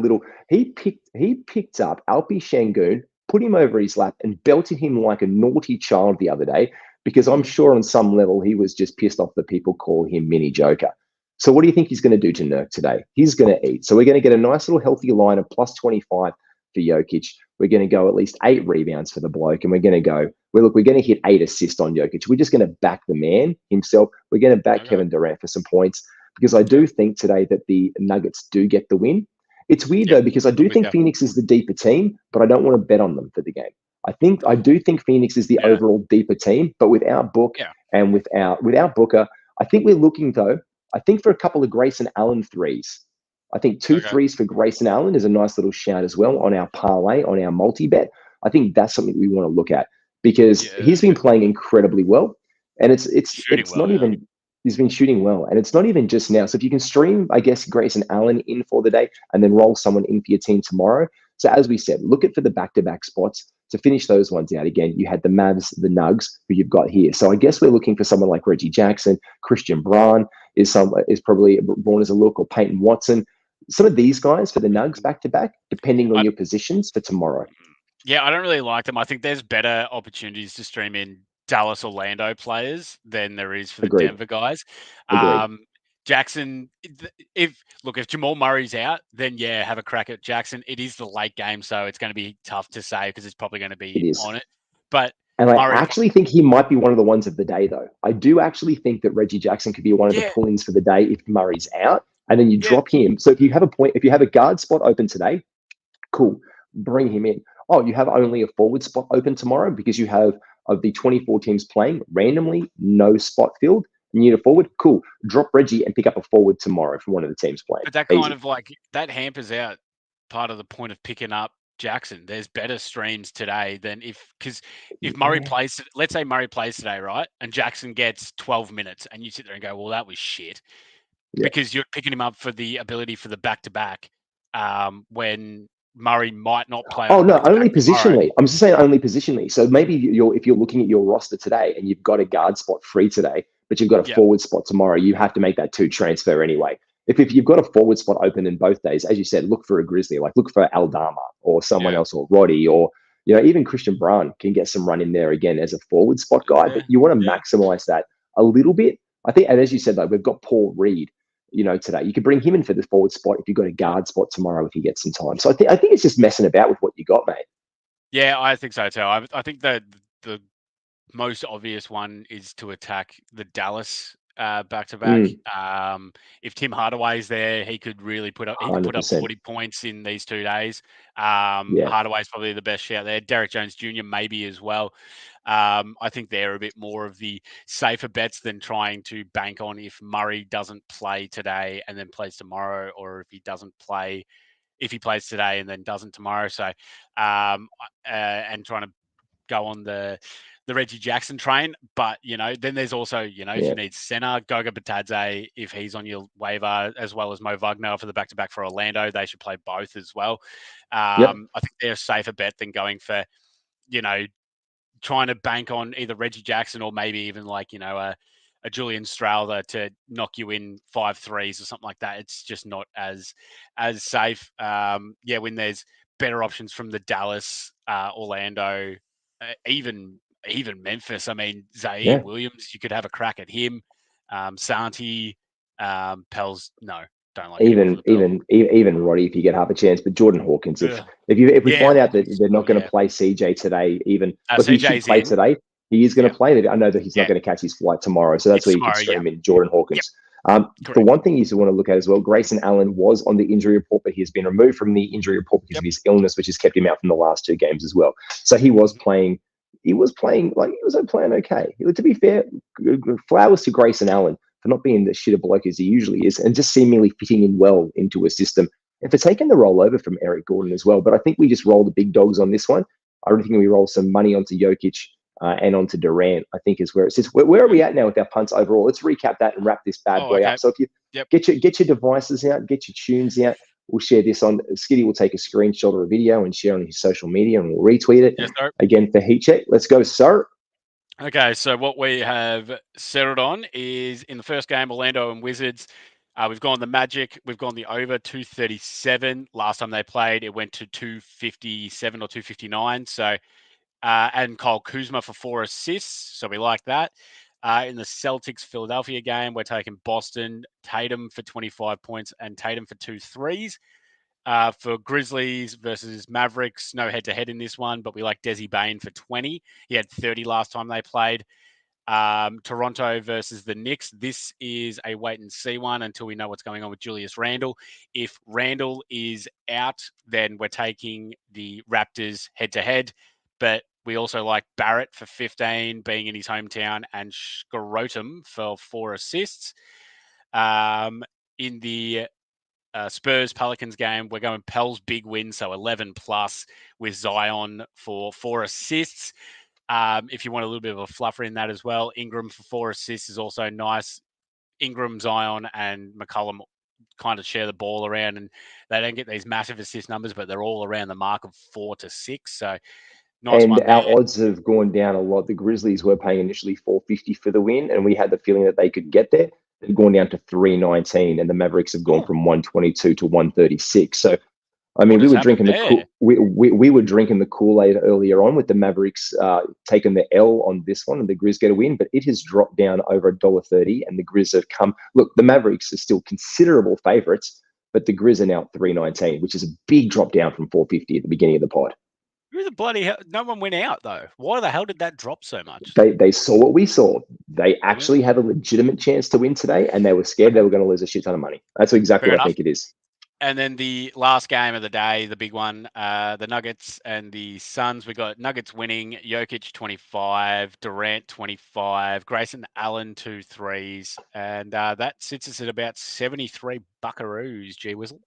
he picked up Alpi Şengün, put him over his lap, and belted him like a naughty child the other day, because I'm sure on some level he was just pissed off that people call him Mini Joker. So what do you think he's going to do to Nurk today? He's going to eat. So we're going to get a nice little healthy line of plus 25 for Jokic. We're going to go at least 8 rebounds for the bloke, and we're going to hit 8 assists on Jokic. We're just going to back the man himself. We're going to back Kevin Durant for some points, because I do think today that the Nuggets do get the win. It's weird though, because I do think Phoenix is the deeper team, but I don't want to bet on them for the game. I do think Phoenix is the overall deeper team, but without Book and without Booker, I think we're looking though. I think for a couple of Grayson Allen threes. I think 2 threes for Grayson Allen is a nice little shout as well on our parlay, on our multi-bet. I think that's something we want to look at, because he's been playing incredibly well, and it's not even. He's been shooting well, and it's not even just now. So if you can stream, I guess, Grayson Allen in for the day and then roll someone in for your team tomorrow. So as we said, look at for the back-to-back spots to finish those ones out. Again, you had the Mavs, the Nugs, who you've got here. So I guess we're looking for someone like Reggie Jackson. Christian Braun is probably born as a look, or Peyton Watson. Some of these guys for the Nugs back-to-back, depending on your positions for tomorrow. Yeah, I don't really like them. I think there's better opportunities to stream in Dallas, Orlando players than there is for the Denver guys. Jackson, if Jamal Murray's out, then have a crack at Jackson. It is the late game, so it's going to be tough to say, because it's probably going to be on it. And I actually think he might be one of the ones of the day, though. I do actually think that Reggie Jackson could be one of the pull-ins for the day if Murray's out, and then you drop him. So if you have a guard spot open today, cool, bring him in. Oh, you have only a forward spot open tomorrow because you have, of the 24 teams playing, randomly no spot filled, you need a forward, cool. Drop Reggie and pick up a forward tomorrow for one of the teams playing. But that kind of that hampers out part of the point of picking up Jackson. There's better streams today than because if Murray plays, let's say Murray plays today, right? And Jackson gets 12 minutes, and you sit there and go, well, that was shit. Because you're picking him up for the ability for the back-to-back when Murray might not play. Oh, no, only positionally. Tomorrow. I'm just saying only positionally. So maybe if you're looking at your roster today and you've got a guard spot free today, but you've got a forward spot tomorrow, you have to make that 2 transfer anyway. If you've got a forward spot open in both days, as you said, look for a Grizzly, like look for Aldama or someone else, or Roddy, or even Christian Braun can get some run in there again as a forward spot guy. But you want to maximize that a little bit. I think, and as you said, though, we've got Paul Reed. Today you could bring him in for the forward spot if you've got a guard spot tomorrow if you get some time. So I think it's just messing about with what you got, mate. Yeah, I think so too. I think that the most obvious one is to attack the Dallas back-to-back. If Tim Hardaway's there, he could really put up 40 points in these 2 days. Hardaway's probably the best shout there. Derek Jones Jr. maybe as well. I think they're a bit more of the safer bets than trying to bank on if Murray doesn't play today and then plays tomorrow, or if he plays today and then doesn't tomorrow. So, and trying to go on the Reggie Jackson train. But, then there's also, if you need center, Goga Batadze, if he's on your waiver, as well as Mo Wagner for the back-to-back for Orlando, they should play both as well. I think they're a safer bet than going for, trying to bank on either Reggie Jackson or maybe even a Julian Strowther to knock you in 5 threes or something like that. It's just not as safe. When there's better options from the Dallas, Orlando, even Memphis. I mean, Zaire Williams, you could have a crack at him. Santi, Pels, no, don't like anyone for the belt. Even Roddy, if you get half a chance, but Jordan Hawkins, if we find out that they're not going to play CJ today, he should play today. He is going to play. I know that he's not going to catch his flight tomorrow, so that's where you can stream in Jordan Hawkins. The one thing you want to look at as well, Grayson Allen was on the injury report, but he has been removed from the injury report because of his illness, which has kept him out from the last 2 games as well. So he was playing. He was playing okay. To be fair, flowers to Grayson Allen for not being the shitter bloke as he usually is, and just seemingly fitting in well into a system, and for taking the roll over from Eric Gordon as well. But I think we just roll the big dogs on this one. I really think we roll some money onto Jokic and onto Durant, I think is where it sits. Where are we at now with our punts overall? Let's recap that and wrap this bad boy up. So if you get your devices out, get your tunes out, we'll share this on. Skiddy will take a screenshot or a video and share on his social media, and we'll retweet it. Yes, sir. Again for Heat Check. Let's go, sir. Okay, so what we have settled on is in the first game, Orlando and Wizards. We've gone the Magic. We've gone the over 237. Last time they played, it went to 257 or 259. So, and Kyle Kuzma for 4 assists. So we like that. In the Celtics-Philadelphia game, we're taking Boston, Tatum for 25 points and Tatum for 2 threes. For Grizzlies versus Mavericks, no head-to-head in this one, but we like Desi Bane for 20. He had 30 last time they played. Toronto versus the Knicks. This is a wait-and-see one until we know what's going on with Julius Randle. If Randle is out, then we're taking the Raptors head-to-head, but we also like Barrett for 15, being in his hometown, and Scrotum for 4 assists. In the Spurs-Pelicans game, we're going Pels big win, so 11 plus with Zion for 4 assists. If you want a little bit of a fluffer in that as well, Ingram for 4 assists is also nice. Ingram, Zion, and McCollum kind of share the ball around, and they don't get these massive assist numbers, but they're all around the mark of 4 to 6. So nice and one there. Our odds have gone down a lot. The Grizzlies were paying initially $4.50 for the win, and we had the feeling that they could get there. They've gone down to $3.19, and the Mavericks have gone from $122 to $136. So, I mean, we were drinking we were drinking the Kool-Aid earlier on with the Mavericks taking the L on this one, and the Grizz get a win. But it has dropped down over $1.30, and the Grizz have come. Look, the Mavericks are still considerable favourites, but the Grizz are now $3.19, which is a big drop down from $4.50 at the beginning of the pod. Who the bloody hell? No one went out though. Why the hell did that drop so much? They saw what we saw. They actually have a legitimate chance to win today, and they were scared they were going to lose a shit ton of money. That's exactly what I think it is. And then the last game of the day, the big one, the Nuggets and the Suns. We got Nuggets winning, Jokic 25, Durant 25, Grayson Allen 2 threes, and that sits us at about 73 buckaroos. Gee whizzle.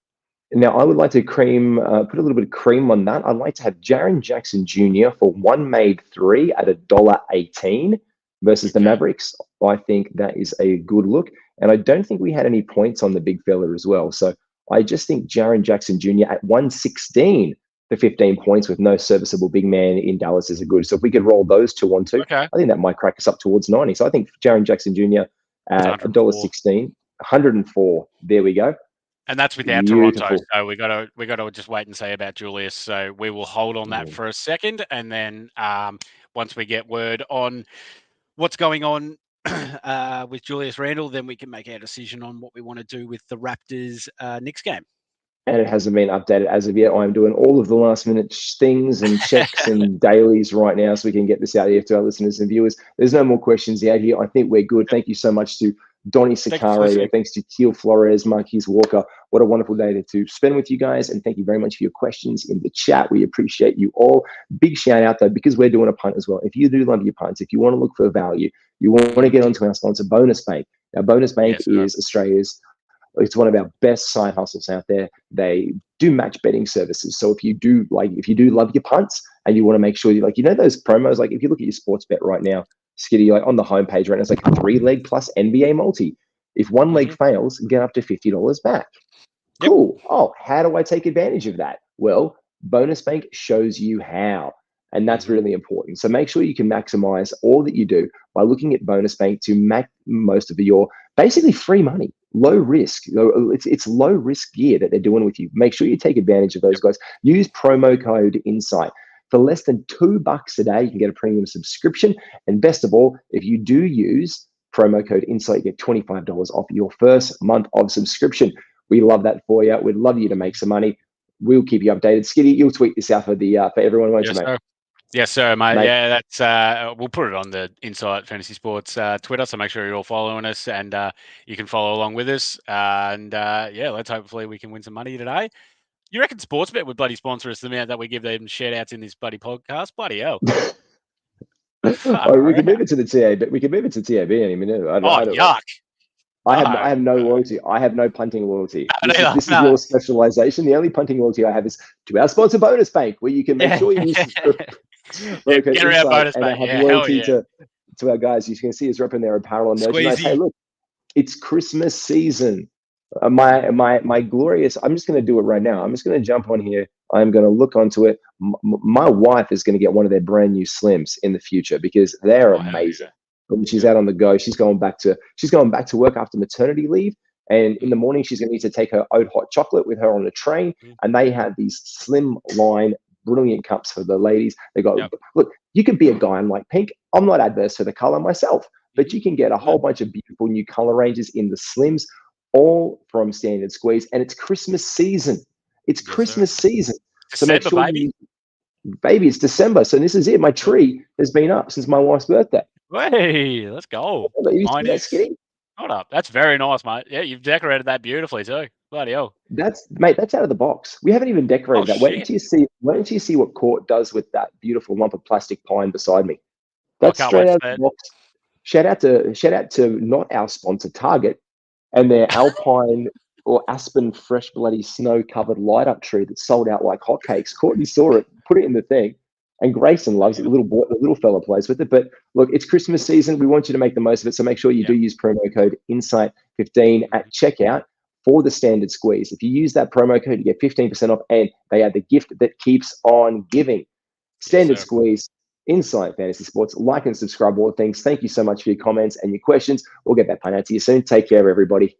Now, I would like to put a little bit of cream on that. I'd like to have Jaren Jackson Jr. for 1 made 3 at $1.18 versus the Mavericks. I think that is a good look. And I don't think we had any points on the big fella as well. So I just think Jaren Jackson Jr. at 116 for 15 points with no serviceable big man in Dallas is a good. So if we could roll those 2 on 2, I think that might crack us up towards 90. So I think Jaren Jackson Jr. at $1.16, 104. There we go. And that's without Toronto, so we got to just wait and see about Julius. So we will hold on that for a second, and then once we get word on what's going on with Julius Randle, then we can make our decision on what we want to do with the Raptors Knicks game. And it hasn't been updated as of yet. I'm doing all of the last minute things and checks and dailies right now, so we can get this out here to our listeners and viewers. There's no more questions out here. I think we're good. Thank you so much to Donnie Sicaro. Thanks to Teal Flores, Marquise Walker. What a wonderful day to spend with you guys. And thank you very much for your questions in the chat. We appreciate you all. Big shout out, though, because we're doing a punt as well. If you do love your punts, if you want to look for value, you want to get onto our sponsor, Bonus Bank. Now, Bonus Bank is Australia's, it's one of our best side hustles out there. They do match betting services. So if you do love your punts and you want to make sure those promos, like if you look at your sports bet right now, Skiddy, like on the homepage right now, it's like a 3-leg plus NBA multi. If one leg fails, get up to $50 back. Cool. Oh, how do I take advantage of that? Well, Bonus Bank shows you how. And that's really important. So make sure you can maximize all that you do by looking at Bonus Bank to make most of your basically free money, low risk. It's low risk gear that they're doing with you. Make sure you take advantage of those guys. Use promo code INSIGHT. For less than $2 a day, you can get a premium subscription. And best of all, if you do use promo code INSIGHT, you get $25 off your first month of subscription. We love that for you. We'd love you to make some money. We'll keep you updated. Skiddy, you'll tweet this out for everyone, won't you, mate? Sir. Yes, sir, mate. Mate. Yeah, that's we'll put it on the Insight Fantasy Sports Twitter, so make sure you're all following us and you can follow along with us. Yeah, let's hopefully we can win some money today. You reckon Sportsbet would bloody sponsor us the amount that we give them shout outs in this bloody podcast? Bloody hell. We can move it to the TAB. We can move it to TAB any minute. Yuck. I have no loyalty. I have no punting loyalty. This is No. your specialization. The only punting loyalty I have is to our sponsor Bonus Bank, where you can make sure you use Get around Bonus and I Bank. have loyalty to our guys. You can see us repping their apparel and merchandise. Hey, look, it's Christmas season. My glorious. I'm just going to do it right now. I'm just going to jump on here. I'm going to look onto it. My wife is going to get one of their brand new Slims in the future because they're amazing. When she's out on the go, she's going back to work after maternity leave, and in the morning she's going to need to take her oat hot chocolate with her on the train. And they have these slim line, brilliant cups for the ladies. They got look. You can be a guy in light pink. I'm not adverse to the color myself, but you can get a whole bunch of beautiful new color ranges in the Slims, all from Standard Squeeze. And it's Christmas season. It's Christmas season. So make sure baby, it's December. So this is it. My tree has been up since my wife's birthday. Hey, let's go. Hold up. That's very nice, mate. Yeah, you've decorated that beautifully too. Bloody hell. That's out of the box. We haven't even decorated that. Wait until you see what Court does with that beautiful lump of plastic pine beside me. That's straight out of the box. Shout out to not our sponsor Target and their Alpine or Aspen fresh bloody snow covered light up tree that sold out like hotcakes. Courtney saw it, put it in the thing. And Grayson loves it. The little fella plays with it. But look, it's Christmas season. We want you to make the most of it. So make sure you do use promo code INSIGHT15 at checkout for the Standard Squeeze. If you use that promo code, you get 15% off, and they are the gift that keeps on giving. Standard Squeeze, Insight Fantasy Sports. Like and subscribe, all things. Thank you so much for your comments and your questions. We'll get that pun out to you soon. Take care, everybody.